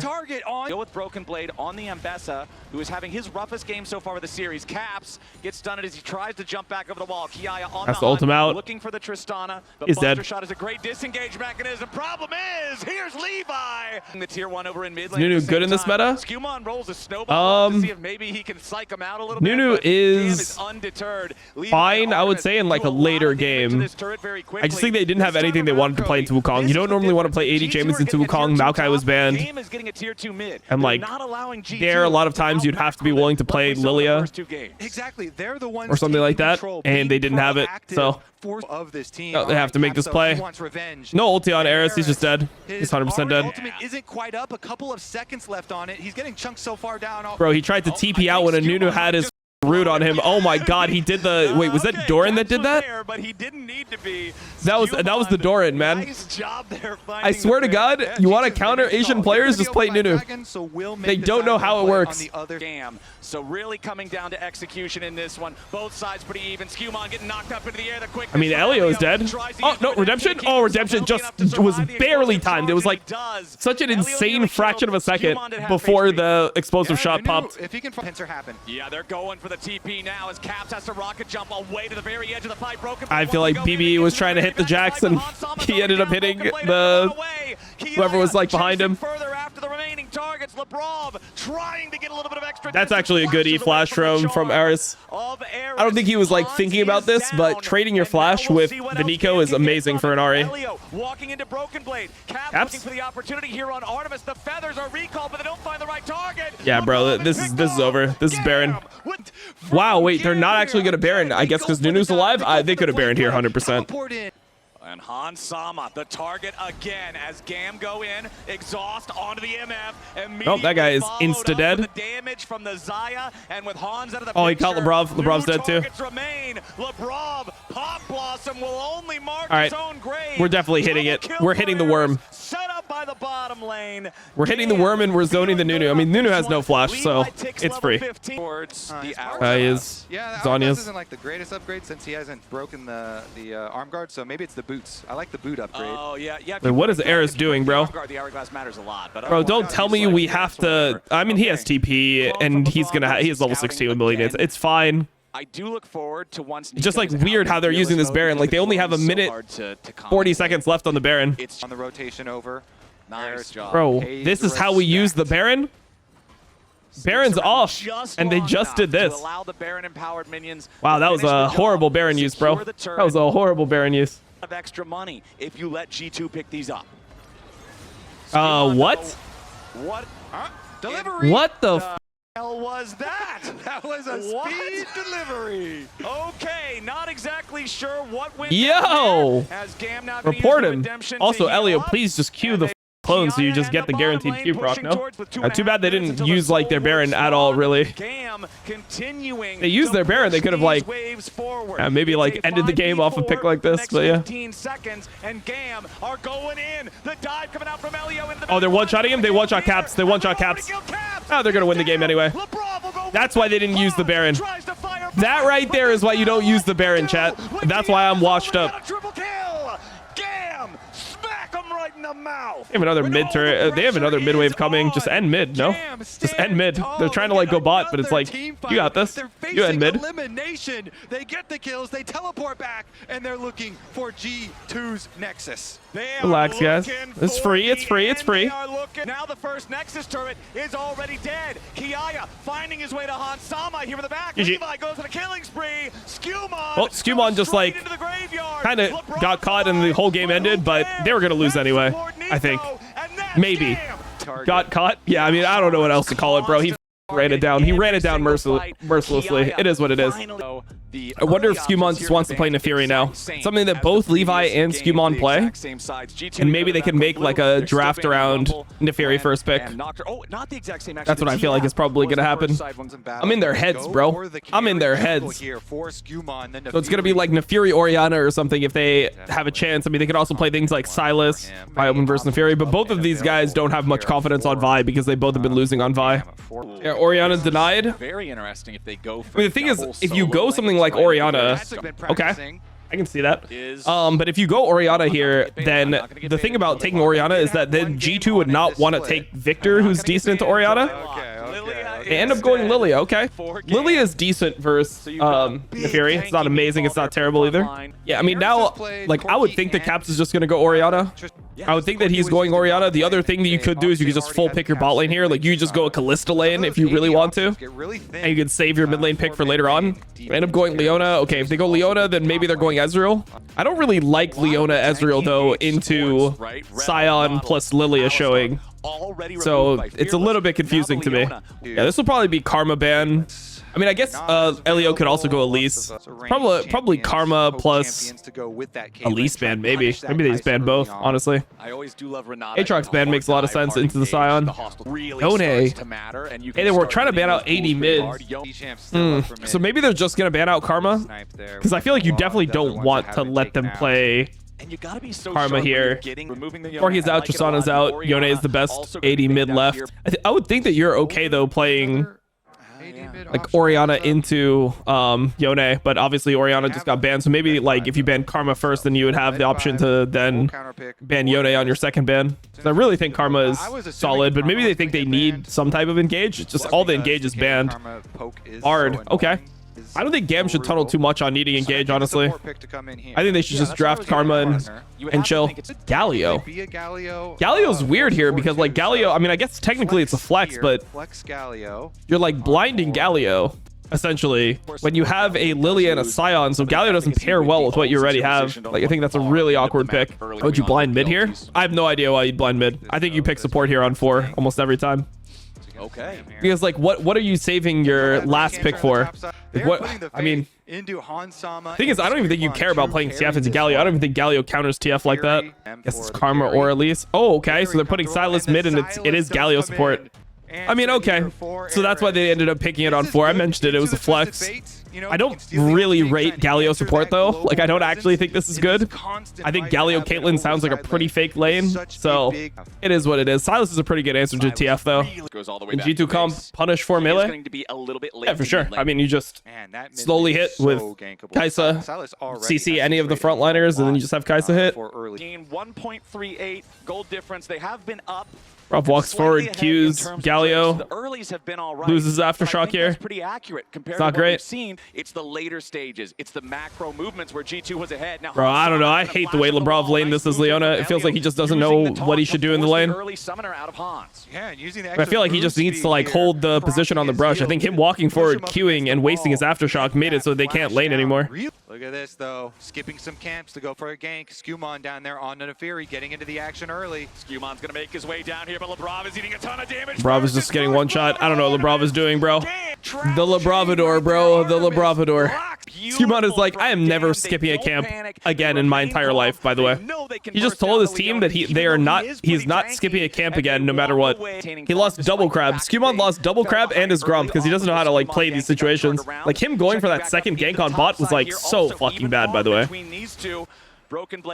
Go with Broken Blade on the Mbessa, who is having his roughest game so far of the series. Caps gets stunned as he tries to jump back over the wall. Kiaya on the ultimate out. Looking for the Tristana. He's dead. Shot is a great disengage mechanism. Problem is, here's Levi. The tier 1 over in mid lane. Nunu good in this meta? Skewmon rolls a snowball to see if maybe he can psych him out a little Nunu bit. is undeterred. Fine, I would say, in like a later game. I just think they didn't have anything they wanted to play into Wukong. You don't normally want to play 80 James into Wukong. Maokai was banned. And like, there a lot of times you'd have to be willing to play Lilia. Exactly. They're the ones or something like that, and they didn't have it. So of this team. they have to make this play. No ulti on Eris. He's just dead. He's 100% dead. Ultimate isn't quite up. A couple of seconds left on it. He's getting chunked so far down. Bro, he tried to TP out when a Nunu had his rude on him. Oh my god, he did the wait, was that Doran that did that? But he didn't need to be. That was the Doran, man. Nice job there. I swear to God, you want to counter Asian players, just play Nunu. They don't know how it works. GAM. So really coming down to execution in this one. Both sides pretty even. Skewmon getting knocked up into the air. The quick. I mean, Elio is dead. Oh no, Redemption. Oh, Redemption just was barely timed. It was like such an insane fraction of a second before the explosive shot popped. If he can, pincer happen. Yeah, they're going for the TP now as Caps has to rocket jump away to the very edge of the pipe. Broken. I feel like BB was trying to hit the Jackson. He ended up hitting the whoever was like behind him. Further after the remaining targets, LeBron trying to get a little bit of extra. That's actually a good E flash from Aris. I don't think he was like thinking about this, but trading your flash with the Nico is amazing for an Ari. Walking into Broken Blade. Caps looking for the opportunity here on Artemis. The feathers are recalled, but they don't find the right target. Yeah, bro, this is over. This is Baron. Wow, wait, they're not actually gonna Baron. I guess because Nunu's alive. They could have Baroned here 100%. And Hans Sama, the target again as GAM go in, exhaust onto the MF. Oh, that guy is insta-dead. The damage from the Zaya, and with Hans out of the oh, he caught Lebrov. Lebrov's dead too. Remain. Lebrov, Pop Blossom will only mark all right, his own grave. we're definitely hitting it. We're hitting the worm. Set up by the bottom lane. We're hitting the worm and we're zoning the Nunu. I mean, Nunu has no flash, so it's free. He is Zanya's. isn't like the greatest upgrade since he hasn't broken the arm guard, so maybe it's the boots. I like the boot upgrade. Oh yeah. Wait, what is Aris doing, bro? The hourglass matters a lot, but bro, don't tell me we have to. I mean, he has TP and he's gonna. He has level 16 with million. It's fine. I do look forward to once. It's just like weird how they're using this Baron. Like they only have a minute 40 seconds left on the Baron. It's on the rotation over. Nice job. Bro, this is how we use the Baron. Baron's off, and they just did this. Allow the Baron empowered minions. Wow, that was a horrible Baron use, bro. That was a horrible Baron use. Of extra money if you let G2 pick these up. What? What? Delivery. What the hell was that? That was a speed delivery. Okay, not exactly sure what went Yo! as GAM now report him. Also, Elio, please just queue the clone so you just get the guaranteed Q proc, no? Too bad they didn't use like their Baron at all, really. They used their Baron, they could have like maybe like ended the game off a pick like this, but yeah. 15 seconds and GAM are going in. The dive coming out from Elio into the oh, they're one-shotting him? They one-shot Caps. They one-shot Caps. Oh, they're gonna win the game anyway. That's why they didn't use the Baron. That right there is why you don't use the Baron, chat. That's why I'm washed up. Right in the mouth. They have another mid turret. They have another mid wave coming. Just end mid, no? Just end mid. They're trying to like go bot, but it's like, you got this. You end mid. Elimination. They get the kills. They teleport back, and they're looking for G2's Nexus. Relax, guys. It's free. It's free. It's free. Now the first Nexus turret is already dead. Kiaya finding his way to Hans Sama here in the back. Levi goes on a killing spree. Skewmon. Well, Skewmon just like kind of got caught and the whole game ended, but they were gonna lose anyway. I think. Maybe. Got caught. Yeah, I mean, I don't know what else to call it, bro. He ran it down. He ran it down mercilessly. It is what it is. I wonder if Skewmon just wants to play Neferi now. Something that both Levi and Skewmon play. And maybe they can make like a draft around Neferi first pick. That's what I feel like is probably going to happen. I'm in their heads, bro. I'm in their heads. So it's going to be like Neferi Orianna or something if they have a chance. I mean, they could also play things like Silas, Bioman versus Neferi, but both of these guys don't have much confidence on Vi because they both have been losing on Vi. Yeah, Orianna denied. Very interesting if they go for. I mean, the thing is, if you go something like Orianna, okay, I can see that. But if you go Orianna here, then the thing about taking Orianna is that then G2 would not want to take Victor, who's decent to Orianna. They end up going Lilia, okay. Lilia is decent versus Neferi. It's not amazing, it's not terrible either. Yeah, I mean, now, like, I would think that Caps is just going to go Orianna. I would think that he's going Orianna. The other thing that you could do is you could just full pick your bot lane here. Like, you just go a Kalista lane if you really want to. And you could save your mid lane pick for later on. End up going Leona. Okay, if they go Leona, then maybe they're going Ezreal. I don't really like Leona Ezreal, though, into Sion plus Lilia showing. So it's a little bit confusing to me. Yeah, this will probably be Karma ban. I mean, I guess Elio could also go Elise. Probably Karma plus Elise ban, maybe. Maybe they just ban both, honestly. I always do love Renata. Aatrox ban makes a lot of sense into the Scion. Yone. Hey, they were trying to ban out 80 mid. So maybe they're just going to ban out Karma? Because I feel like you definitely don't want to let them play and you gotta be so Karma here. Or he's out, Tristana's out. Yone is the best 80 mid left. I would think that you're okay, though, playing like Orianna into Yone, but obviously Orianna just got banned, so maybe like if you ban Karma first, then you would have the option to then ban Yone on your second ban. So I really think Karma is solid, but maybe they think they need some type of engage. It's just all the engage is banned. Hard. Okay. I don't think GAM should tunnel too much on needing engage, honestly. I think they should just draft Karma and chill. Galio. Galio's weird here because, like, Galio, I mean, I guess technically it's a flex, but you're, like, blinding Galio, essentially, when you have a Lily and a Scion, so Galio doesn't pair well with what you already have. Like, I think that's a really awkward pick. Why would you blind mid here? I have no idea why you'd blind mid. I think you pick support here on 4 almost every time. Okay. Because like what are you saving your last pick for? Like, what I mean, thing is, I don't even think you care about playing TF into Galio. I don't even think Galio counters TF like that. Guess it's Karma or Elise. Oh, okay. So they're putting Silas mid, and it is Galio support. I mean, okay. So that's why they ended up picking it on 4. I mentioned it was a flex. I don't really rate Galio support, though. Like, I don't actually think this is good. I think Galio Caitlyn sounds like a pretty fake lane. So it is what it is. Silas is a pretty good answer to TF, though. In G2 comp, punish for melee? Yeah, for sure. I mean, you just slowly hit with Kai'Sa, CC any of the frontliners, and then you just have Kai'Sa hit. 1.38 gold difference. They have been up. Rob walks forward, Qs, Galio loses Aftershock here. Pretty accurate compared it's not to great. What we've seen. It's the later stages. It's the macro movements where G2 was ahead. Now, bro, I don't know. I hate the way Labrov laned this as Leona. It feels like he just doesn't know what he should do in the lane. I feel like he just needs to like hold the position on the brush. I think him walking forward, queuing, and wasting his Aftershock made it so they can't lane anymore. Look at this, though. Skipping some camps to go for a gank. Skewmon down there on Neferi, getting into the action early. Skewmon's going to make his way down here, but Labrov is eating a ton of damage. Labrov is just getting one shot. I don't know what Labrov is doing, bro. The Labravador, bro. The Labravador. Skewmon is like, I am never skipping a camp again in my entire life, by the way. He just told his team that he's not skipping a camp again no matter what. He lost double crab. Skewmon lost double crab and his Grump because he doesn't know how to like play these situations. Like him going for that second gank on bot was like so fucking bad, by the way.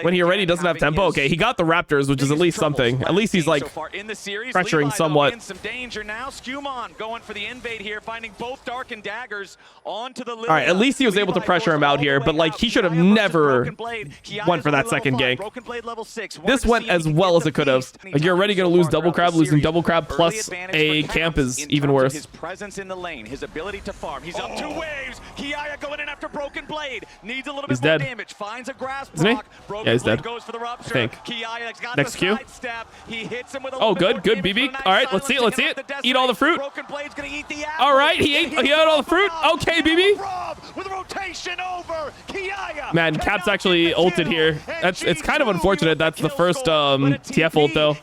When he already doesn't have tempo, okay, he got the Raptors, which is at least something. At least he's like pressuring somewhat. Some danger now. Skewmon going for the invade here, finding both Dark and Daggers onto the. All right, at least he was able to pressure him out here, but like he should have never went for that second gank. This went as well as it could have. Like you're already gonna lose double crab. Losing double crab plus a camp is even worse. His presence in the lane, his ability to farm. He's up 2 waves. Kiaya going in after Broken Blade. Needs a little bit more damage. Finds a grass block. Yeah, he's dead. Goes for the rupture. I think. Got next Q. He hits him with a oh, good BB. All right, let's see it. Eat all the fruit. All right, he ate all the fruit. Okay, BB. With rotation over. Man, Cap's actually ulted here. It's kind of unfortunate. That's the first TF ult though.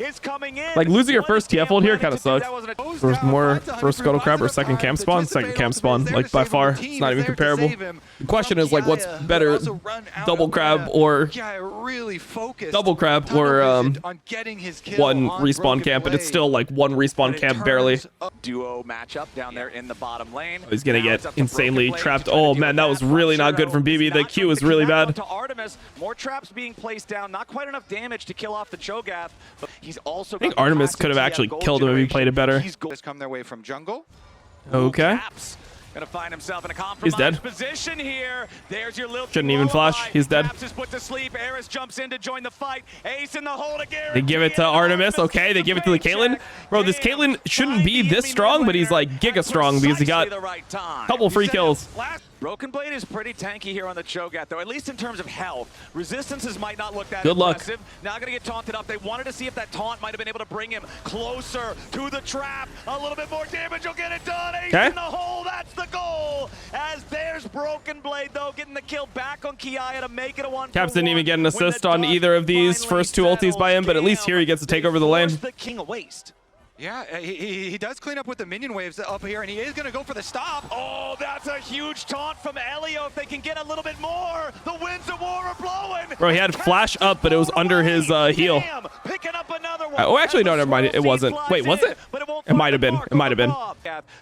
Like losing your first TF ult here kind of sucks. First scuttle crab or second camp spawn? Second camp spawn. Like by far, it's not even comparable. The question is like, what's better, double crab or double crab or one respawn camp? But it's still like one respawn camp barely. Duo matchup down there in the bottom lane. Oh, he's gonna get insanely trapped. Oh man, that was really not good from BB. The Q is really bad. To Artemis, more traps being placed down. Not quite enough damage to kill off the Cho'Gath, but he's also. I think Artemis could have actually killed him if he played it better. He's come their way from jungle. Okay. Gonna find himself in a compromised position here. There's your little. Shouldn't even flash. He's dead. Is put to sleep. Eris jumps in to join the fight. Ace in the hole to Garrett. They give it to Artemis. Okay, they give it to the Caitlyn. Bro, this Caitlyn shouldn't be this strong, but he's like giga strong because he got a couple free kills. Broken Blade is pretty tanky here on the Cho'Gath, though, at least in terms of health. Resistances might not look that impressive. Now gonna get taunted up. They wanted to see if that taunt might have been able to bring him closer to the trap. A little bit more damage will get it done. Ace in the hole, that's the goal. As there's Broken Blade, though, getting the kill back on Kiaya to make it a 1-for-1. Caps didn't even get an assist on either of these first 2 ultis by him, but at least here he gets to take over the lane. The King of Waste. Yeah, he does clean up with the minion waves up here, and he is going to go for the stop. Oh, that's a huge taunt from Elio. If they can get a little bit more, the winds of war are blowing. Bro, he had flash up, but it was under his heel. Picking up another one. Oh, actually, no, never mind. It wasn't. Wait, was it? It might have been. It might have been.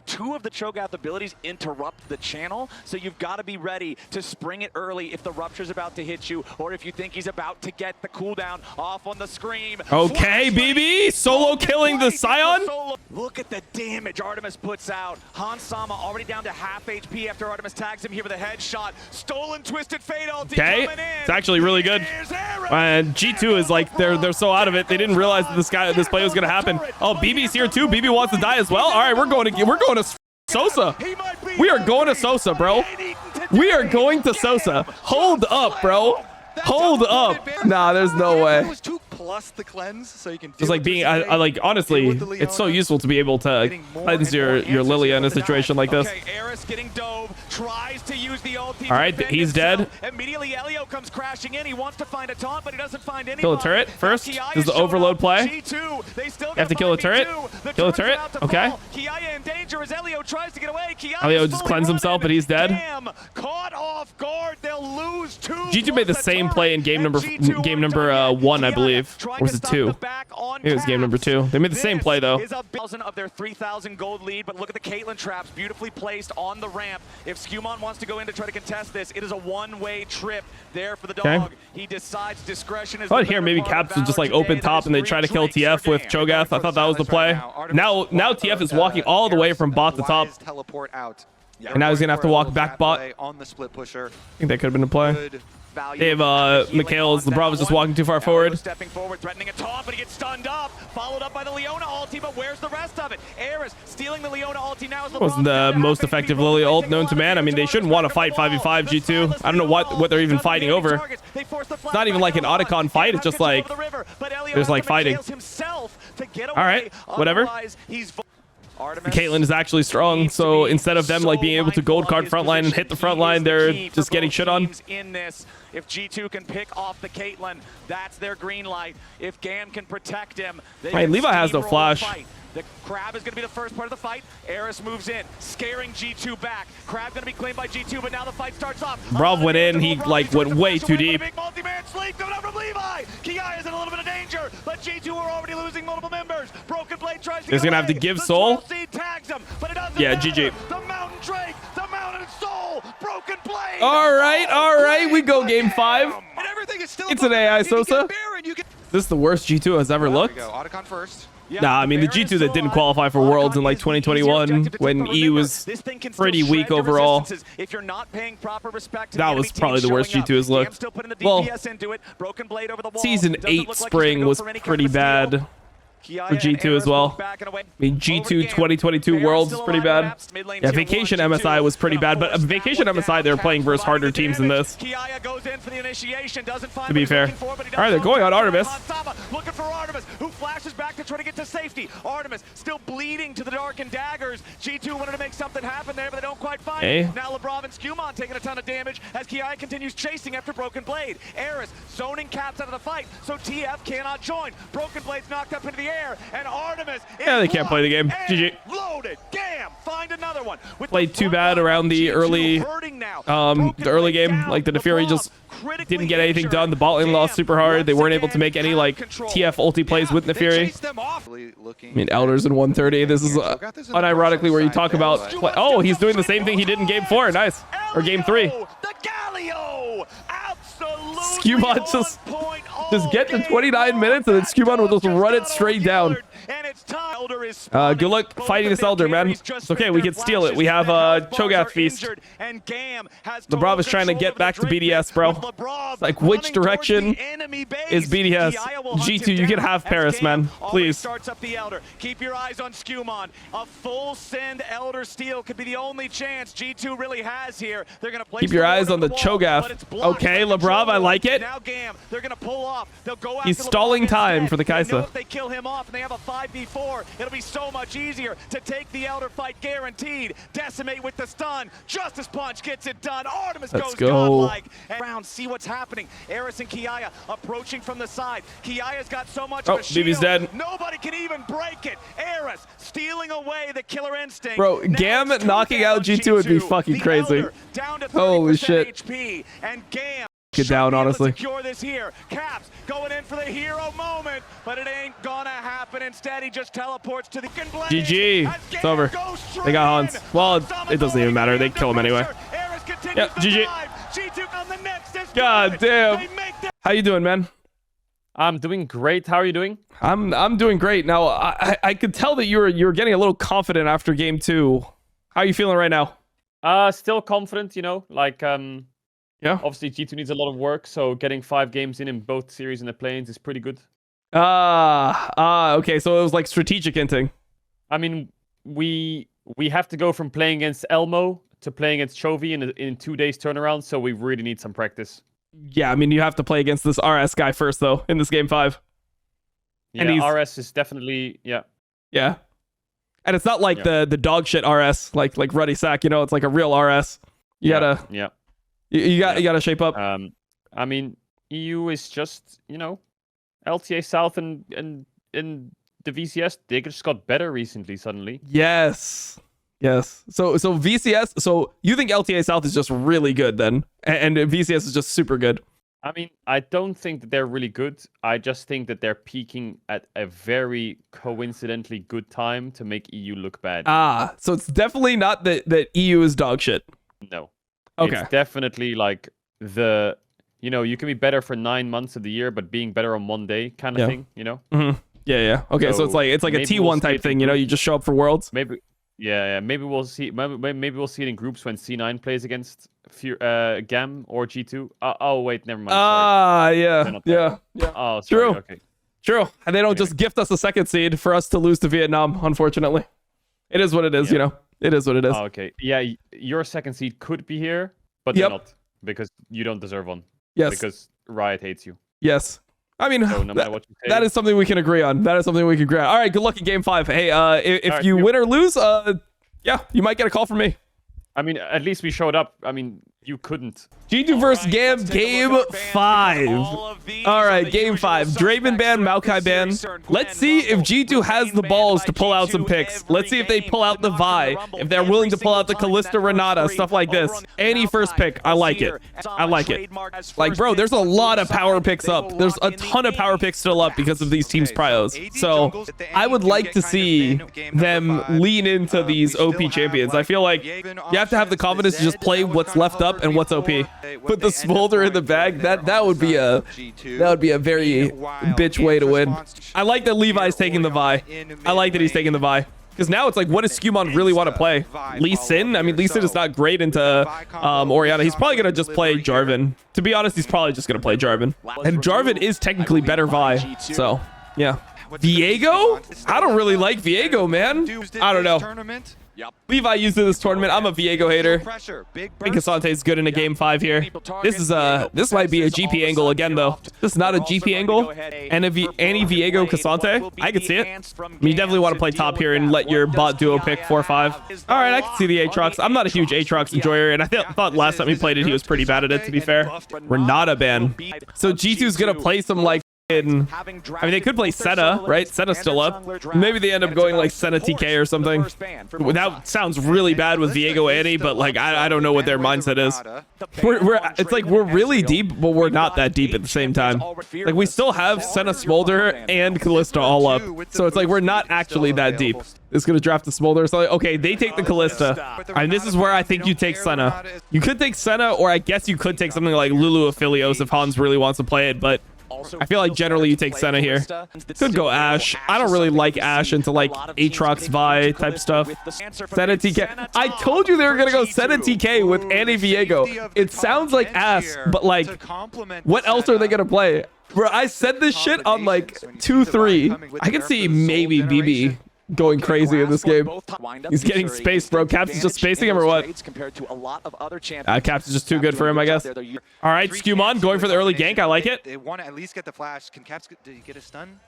Two of the Cho'Gath abilities interrupt the channel, so you've got to be ready to spring it early if the Rupture's about to hit you, or if you think he's about to get the cooldown off on the Scream. Okay, BB, solo killing the Scion. Look at the damage Artemis puts out. Han Sama already down to half HP after Artemis tags him here with a headshot. Stolen Twisted Fate ulti coming in. It's actually really good. And G2 is like they're so out of it. They didn't realize that this play was gonna happen. Oh, BB's here too. BB wants to die as well. All right, we're going to Sosa. We are going to Sosa, bro. We are going to Sosa. Hold up, bro. Hold up. Nah, there's no way. Plus the cleanse, so you can just like being I like honestly it's so useful to be able to cleanse your Lilia in a situation like this. Eris getting dove, tries to use the ulti. All right, he's dead. Immediately Elio comes crashing in. He wants to find a taunt, but he doesn't find any. Kill a turret first. This is the overload play. You have to kill a turret. Kill a turret. Okay. Kiaya in danger as Elio tries to get away. Elio just cleansed himself, but he's dead. Caught off guard. They'll lose two. G2 made the same play in game number 1, I believe. Or was it 2? It was game number 2. They made the same play though. Is 1,000 of their 3,000 gold lead, but look at the Caitlyn traps beautifully placed on the ramp. If Skumon wants to go in to try to contest this, it is a one-way trip there for the dog. Okay. He decides discretion is. I thought here maybe Caps would just like open top and they try to kill TF with Cho'Gath. I thought that was the play. Now TF is walking all the way from bot to top. Teleport out. And now he's gonna have to walk back bot. On the split pusher. I think that could have been a play. They have Mikhail's. The Bravo's just walking too far forward. Stepping forward, threatening a taunt, but he gets stunned up. Followed up by the Leona ulti, but where's the rest of it? Eris stealing the Leona ulti now. Wasn't the most effective Lilia ult known to man. I mean, they shouldn't want to fight 5v5 G2. I don't know what they're even fighting over. It's not even like an Otacon fight. It's just like there's like fighting. All right, whatever. Caitlyn is actually strong, so instead of them like being able to gold card frontline and hit the frontline, they're just getting shit on. If G2 can pick off the Caitlyn, that's their green light. If GAM can protect him, Levi has no flash. The Crab is going to be the first part of the fight. Eris moves in, scaring G2 back. Crab going to be claimed by G2, but now the fight starts off. Brav went in. He like went way too deep. Big multi-man sleep coming up from Levi. Kiai is in a little bit of danger, but G2 are already losing multiple members. Broken Blade tries to He's going to have to give Soul. Tags him, but it doesn't yeah, matter. GG. The Mountain Drake, the Mountain Soul, Broken Blade. All right. We go game 5. It's an AI Sosa. This is the worst G2 has ever looked. Otacon first. Nah, I mean, the G2 that didn't qualify for Worlds in like 2021 when E was pretty weak overall. That was probably the worst G2 has looked. Well, Season 8 Spring was pretty bad for G2 as well. I mean, G2 2022 Worlds is pretty bad. Yeah, Vacation MSI was pretty bad, but Vacation MSI, they were playing versus harder teams than this. To be fair. All right, they're going on Artemis. Looking for Artemis, who flashes back to try to get to safety. Artemis still bleeding to the darkened daggers. G2 wanted to make something happen there, but they don't quite find it. Now LeBron and Skumon taking a ton of damage as Kiai continues chasing after Broken Blade. Eris zoning Caps out of the fight, so TF cannot join. Broken Blade's knocked up into the air, and Artemis they can't play the game. GG. Loaded. GAM, find another one. Played too bad around the early game. Like the Fury just didn't get anything done. The bot lane lost super hard. They weren't able to make any like TF ulti plays with Neferi. I mean, Elders in 130. This is unironically where you talk about oh, he's doing the same thing he did in game 4. Nice. Or game 3. Skumon just get to 29 minutes and then Skumon will just run it straight down. Good luck fighting this Elder, man. It's okay, we can steal it. We have Cho'Gath Feast. The Brav is trying to get back to BDS, bro. It's like, which direction is BDS? G2, you can have Paris, man. Please. Keep your eyes on Skumon. A full send Elder steal could be the only chance G2 really has here. They're gonna keep your eyes on the Cho'Gath. Okay, LeBrav, I like it. Now GAM, they're gonna pull off. They'll go He's stalling time for the Kaisa. If they kill him off and they have a 5v4, It'll be so much easier to take the Elder fight guaranteed. Decimate with the stun. Justice Punch gets it done. Artemis goes godlike. And round, see what's happening. Eris and Kiaya approaching from the side. Kiaya's got so much of a shield. BB's dead. Nobody can even break it. Eris stealing away the killer instinct. Bro, GAM knocking out G2 would be fucking crazy. Down to Holy shit. HP, and GAM get down, honestly. Secure this here. Caps going in for the hero moment, but it ain't gonna happen. Instead, he just teleports to the GG. It's over. They got Hans. Well, it doesn't even matter. They kill him anyway. Yep, GG. God damn. How you doing, man? I'm doing great. How are you doing? I'm doing great. Now, I could tell that you're getting a little confident after game 2. How are you feeling right now? Still confident, you know, like yeah. Obviously G2 needs a lot of work, so getting 5 games in both series in the plains is pretty good. Okay, so it was like strategic inting. I mean, we have to go from playing against Elmo to playing against Chovy in 2 days turnaround, so we really need some practice. Yeah, I mean, you have to play against this RS guy first, though, in this game 5. Yeah, and RS is definitely, yeah. Yeah. And it's not like the dog shit RS, like Ruddy Sack, you know, it's like a real RS. You gotta... Yeah. You gotta shape up. I mean, EU is just, you know, LTA South and the VCS, they just got better recently, suddenly. Yes. So VCS, so you think LTA South is just really good then, and VCS is just super good? I mean, I don't think that they're really good. I just think that they're peaking at a very coincidentally good time to make EU look bad. So it's definitely not that EU is dog shit. No. Okay. It's definitely like you know, you can be better for 9 months of the year, but being better on one day kind of thing, you know? Mm-hmm. Yeah. Okay, so it's like a T1 type thing, you know? You just show up for Worlds. Maybe. Yeah. Maybe we'll see. Maybe we'll see it in groups when C9 plays against GAM or G2. Oh wait, never mind. Yeah. Oh, sorry. True. Okay. True. And they don't just gift us a 2nd seed for us to lose to Vietnam, unfortunately. It is what it is, you know? It is what it is. Oh, okay. Yeah, your 2nd seed could be here, but they're not, because you don't deserve one. Yes. Because Riot hates you. Yes. I mean, so no matter what you say, that is something we can agree on. All right, good luck in game 5. Hey, if you win or lose, yeah, you might get a call from me. I mean, at least we showed up. I mean, you couldn't. G2 versus GAM, game 5. All right, game 5. Draven ban, Maokai ban. Let's see if G2 has the balls to pull out some picks. Let's see if they pull out the Vi, if they're willing to pull out the Kalista Renata, stuff like this. Any first pick, I like it. Like, bro, there's a lot of power picks up. There's a ton of power picks still up because of these teams' prios. So I would like to see them lean into these OP champions. I feel like you have to have the confidence to just play what's left up and what's OP. Put the smolder in the bag. That would be a very bitch way to win. I like that Levi's taking the Vi. I like that he's taking the Vi. Because now it's like, what does Skewmon really want to play? Lee Sin? I mean, Lee Sin is not great into Orianna. He's probably going to just play Jarvan. To be honest, he's probably just going to play Jarvan. And Jarvan is technically better Vi. So, yeah. Viego? I don't really like Viego, man. I don't know. Levi used it this tournament. I'm a Viego hater. I think Cassante is good in a game 5 here. This might be a GP angle again, though. This is not a GP angle. And any Viego Cassante, I could see it. I mean, you definitely want to play top here and let your bot duo pick 4-5. All right, I can see the Aatrox. I'm not a huge Aatrox enjoyer, and I thought last time he played it, he was pretty bad at it, to be fair. Renata ban. So G2's going to play some, like, I mean, they could play Senna, right? Senna's still up. Maybe they end up going like Senna TK or something. That sounds really bad with Viego Annie, but like I don't know what their mindset is. It's like we're really deep, but we're not that deep at the same time. Like we still have Senna Smolder and Kalista all up, so it's like we're not actually that deep. It's gonna draft the Smolder. So like, okay, they take the Kalista, and this is where I think you take Senna. You could take Senna, or I guess you could take something like Lulu Aphelios if Hans really wants to play it, but I feel like generally you take Senna here. Could go Ashe. I don't really like Ashe into like Aatrox, Vi type stuff. Senna TK. I told you they were gonna go Senna TK with Annie Viego. It sounds like ass, but like, what else are they gonna play? Bro, I said this shit on like 2-3. I can see maybe BB going crazy in this game. He's getting spaced, bro. Caps is just spacing him or what? Caps is just too good for him, I guess. All right, Skewmon going for the early gank. I like it. They want to at least get the flash. Can Caps, did he get a stun?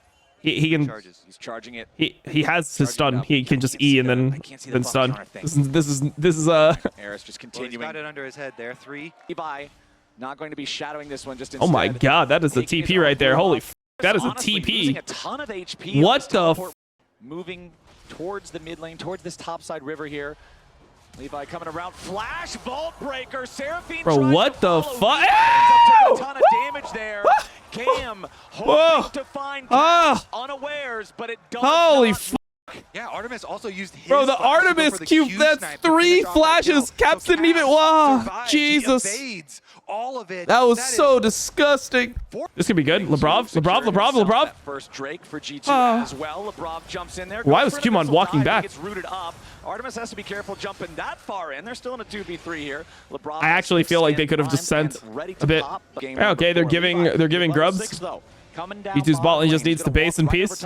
He can. He's charging it. He has his stun. He can just E and then stun. This is Eris just continuing. Well, he's got it under his head there. 3. Levi not going to be shadowing this one just oh my god, that is a TP right there. Holy f, that is a honestly, TP. losing a ton of HP What the f? Moving towards the mid lane, towards this topside river here. Levi coming around, flash, vault breaker, Seraphine. Bro, what the fuck? A ton of damage there. GAM hoping to find unawares, but it does Holy not. f. Yeah, Artemis also used his Bro, the Artemis Q, that's 3 flashes. Caps didn't even. Wow, Jesus. All of it. That was so disgusting. This could be good. Lebrov. First Drake for G2 as well. Lebrov jumps in there. Why was Qmon walking back? Gets rooted up. Artemis has to be careful jumping that far in. They're still in a 2v3 here. Lebrov I actually feel like they could have just sent a bit. Okay, they're giving grubs. G2's bot lane just needs to base in peace. It's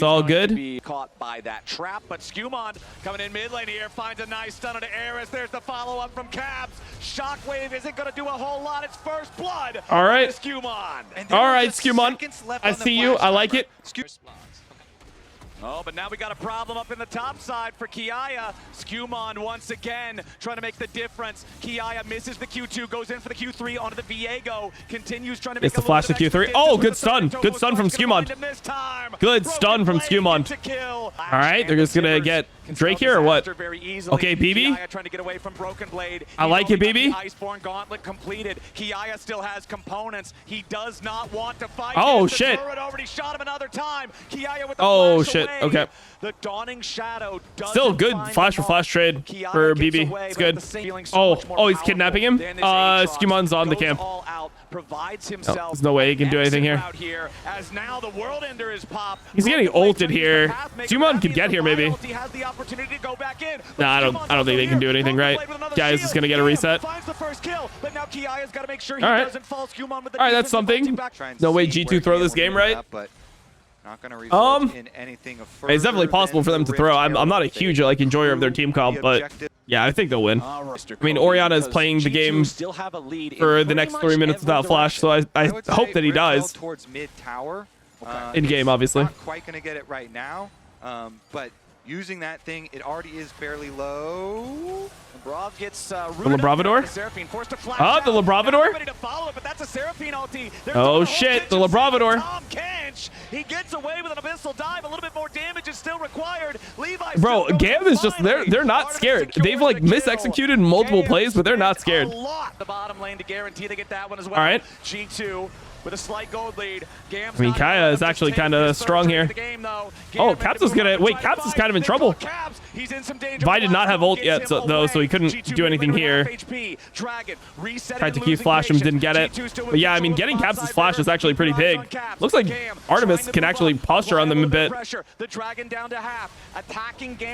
all good. Be caught by that trap, but Skewmon coming in mid lane here finds a nice stun on Eris. There's the follow-up from Cabs. Shockwave isn't going to do a whole lot. It's first blood. All right. Skewmon. All right, Skewmon. I see you. I like it. Oh, but now we got a problem up in the top side for Kiaya. Skewmon once again trying to make the difference. Kiaya misses the Q2, goes in for the Q3 onto the Viego. Continues trying to make the flash to Q3. Oh, good stun. Good stun from Skewmon. Good stun from Skewmon. All right, they're just going to get Drake here or what? Okay, BB. Trying to get away from Broken Blade. I like it, BB. Iceborne Gauntlet completed. Kiaya still has components. He does not want to fight. Oh, shit. Already shot him another time. Kiaya with the oh, flash shit. away. Okay. The dawning shadow still good flash for flash trade for BB. It's good. Oh, he's kidnapping him. Skewmon's on the camp. There's no way he can do anything here. He's getting ulted here. Skewmon could get here maybe. Nah, I don't think they can do anything right. Guys is gonna get a reset. All right. All right, that's something. No way G2 throw this game right. Not gonna result in anything it's definitely possible for them to throw. I'm not a huge enjoyer of their team comp, but yeah, I think they'll win. I mean, Orianna is playing the game for the next 3 minutes without flash, so I hope that he dies. In game, obviously. Not quite gonna get it right now, but using that thing, it already is fairly low. Lebrov gets the Lebravador? The Lebravador? Oh shit, the Lebravador. He gets away with an abyssal dive. A little bit more damage is still required. Bro, GAM is just they're not scared. They've like misexecuted multiple plays, but they're not scared. The bottom lane to guarantee they get that one as well. All right. G2 with a slight gold lead. I mean, Kaya is actually kind of strong here. Oh, Caps is gonna wait. Caps is kind of in trouble. Vi did not have ult yet, though, so he couldn't do anything here. Tried to keep flash him, didn't get it. But yeah, I mean, getting Caps' flash is actually pretty big. Looks like Artemis can actually posture on them a bit.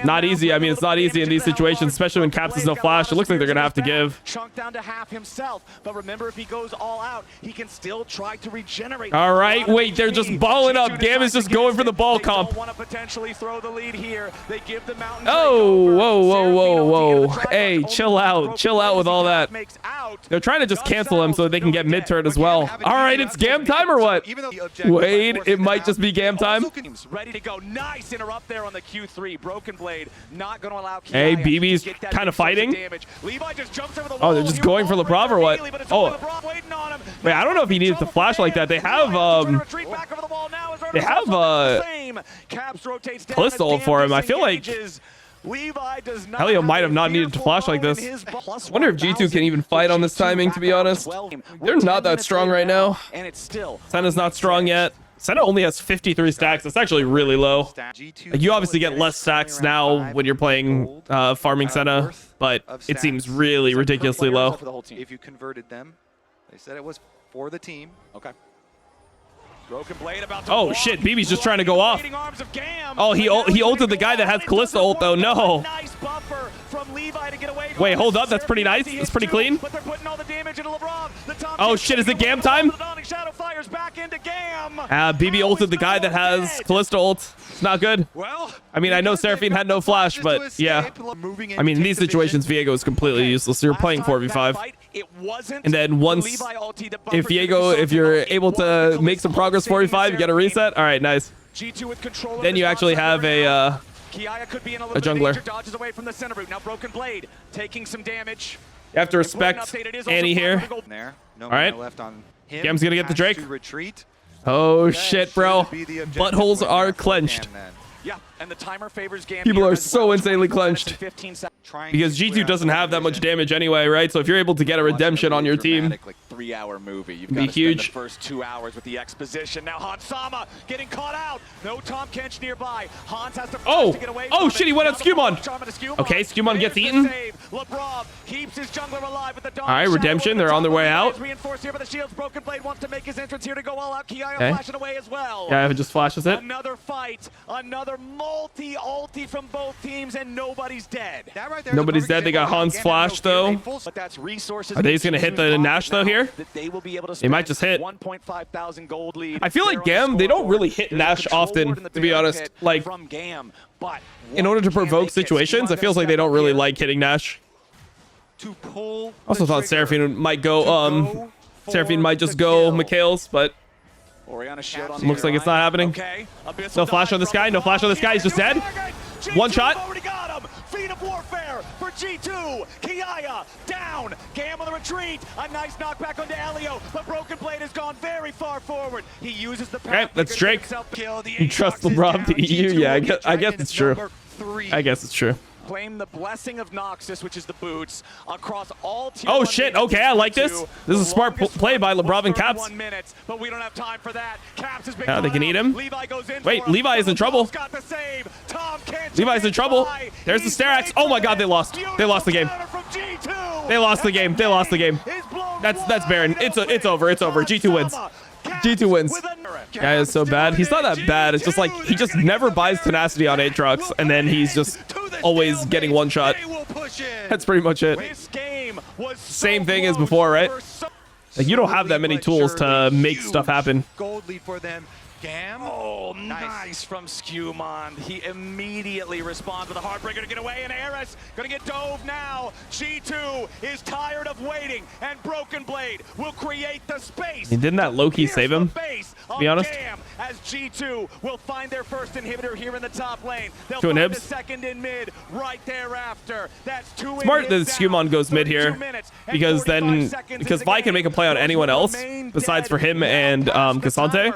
Not easy. I mean, it's not easy in these situations, especially when Caps has no flash. It looks like they're gonna have to give. Chunk down to half himself, but remember, if he goes all out, he can still try to regenerate. All right, wait, they're just balling up. GAM is just going for the ball comp. Whoa. Hey, chill out. Chill out with all that. They're trying to just cancel him so that they can get mid-turn as well. All right, it's GAM time or what? Wait, it might just be GAM time. Ready to go. Nice interrupt there on the Q3. Broken Blade not going to allow. Hey, BB's kind of fighting. Oh, they're just going for Lebrov or what? Oh. Wait, I don't know if he needed to flash like that. They have Callisto ult for him. I feel like Helio might have not needed to flash like this. I wonder if G2 can even fight on this timing, to be honest. They're not that strong right now. Senna's not strong yet. Senna only has 53 stacks. That's actually really low. Like, you obviously get less stacks now when you're playing farming Senna, but it seems really ridiculously low. If you converted them, they said it was for the team. Okay. Broken Blade about to oh shit, BB's just trying to go off. Oh, he ulted the guy that has Callisto ult though. No. Wait, hold up. That's pretty nice. That's pretty clean. Oh shit, is it GAM time? BB ulted the guy that has Callisto ult. It's not good. I mean, I know Seraphine had no flash, but yeah. I mean, in these situations, Viego is completely useless. You're playing 4v5. It wasn't. And then once, if you're able to make some progress 45, you get a reset. All right, nice. G2 with control. Then you actually have a jungler. Dodges away from the center route. Now Broken Blade taking some damage. You have to respect Annie here. All right. GAM's gonna get the Drake. Retreat. Oh shit, bro. Buttholes are clenched. Yeah, and the timer favors GAM. People are so insanely clenched. Because G2 doesn't have that much damage anyway, right? So if you're able to get a redemption on your team, like 3-hour movie. You've be got to huge. spend the first 2 hours with the exposition. Now Hansama getting caught out. No Tom Kench nearby. Hans has to to get away oh from shit, he went on Skumon. Okay, Skumon gets eaten. LeBron keeps his jungler alive with the all right, redemption. They're on their way out. Reinforced here by the shields. Broken Blade wants to make his entrance here to go all out. Kiaya flashing away as well. Yeah, it just flashes it. Another fight, another multi-ulti from both teams, and nobody's dead. That right there, nobody's dead. They got Hans flash though. But that's resources. Are they just gonna hit the Nash though here? They might just hit. 1.5 thousand gold lead. I feel like GAM, they don't really hit Nash often, to be honest. Like, from GAM, but in order to provoke situations, it feels like they don't really like hitting Nash. Also thought Seraphine might go, Seraphine might just go Mikhail's, but looks like it's not happening. No flash on this guy. No flash on this guy. He's just dead. One shot. Feet of warfare for G2. Kiaya down. GAM on the retreat. A nice knockback onto Elio, but Broken Blade has gone very far forward. He uses the okay, that's Drake. You trust LeBron to EU? Yeah, I guess it's true. I guess it's true. Claim the blessing of Noxus, which is the boots, across all tier. Oh shit, okay, I like this. This is a smart play by LeBron and Caps. 1 minute, but we don't have time for that. Caps has been they can eat him. Levi goes in. Wait, Levi is in trouble. Got the save. Tom Levi's in trouble. There's the Sterax. Oh my god, they lost. They lost the game. They lost the game. They lost the game. That's Baron. It's over. It's over. G2 wins. G2 wins. Guy is so bad. He's not that bad. It's just like he just never buys tenacity on Aatrox, and then he's just always getting one shot. That's pretty much it. Same thing as before, right? Like, you don't have that many tools to make stuff happen. Gold lead for them. GAM. Oh, nice from Skumon. He immediately responds with a heartbreaker to get away, and Eris gonna get dove now. G2 is tired of waiting, and Broken Blade will create the space. Didn't that low-key save him, to be honest? As G2 will find their first inhibitor here in the top lane. They'll find the second in mid right thereafter. That's two. Smart that Skumon goes mid here, because then Vi can make a play on anyone else besides for him and K'Sante.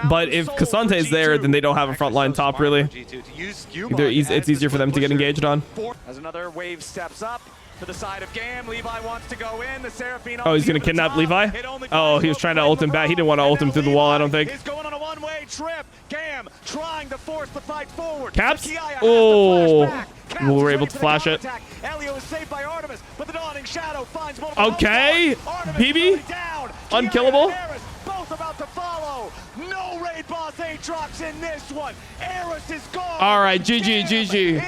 But if K'Sante is there, then they don't have a frontline top, really. It's easier for them to get engaged on. As another wave steps up to the side of GAM, Levi wants to go in. The Seraphine. Oh, he's going to kidnap Levi? Oh, he was trying to ult him back. He didn't want to ult him through the wall, I don't think. He's going on a one-way trip. GAM trying to force the fight forward. Caps? Oh, we were able to flash it. Elio is saved by Artemis, but the Dawning Shadow finds okay, BB, unkillable. Both about to follow. No raid boss Aatrox in this one. Eris is gone. All right, GG.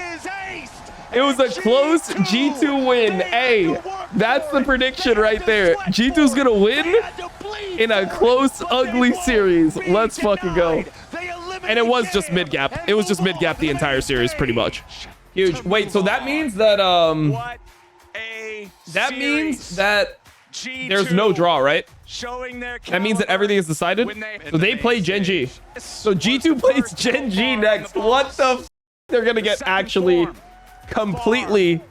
It was a close G2 win. Hey, that's the prediction right there. G2's gonna win in a close, ugly series. Let's fucking go. And it was just mid-gap. It was just mid-gap the entire series, pretty much. Huge. Wait, so that means that there's no draw, right? That means that everything is decided. So they play Gen G. So G2 plays Gen G next. What the f? They're gonna get actually completely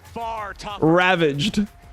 ravaged.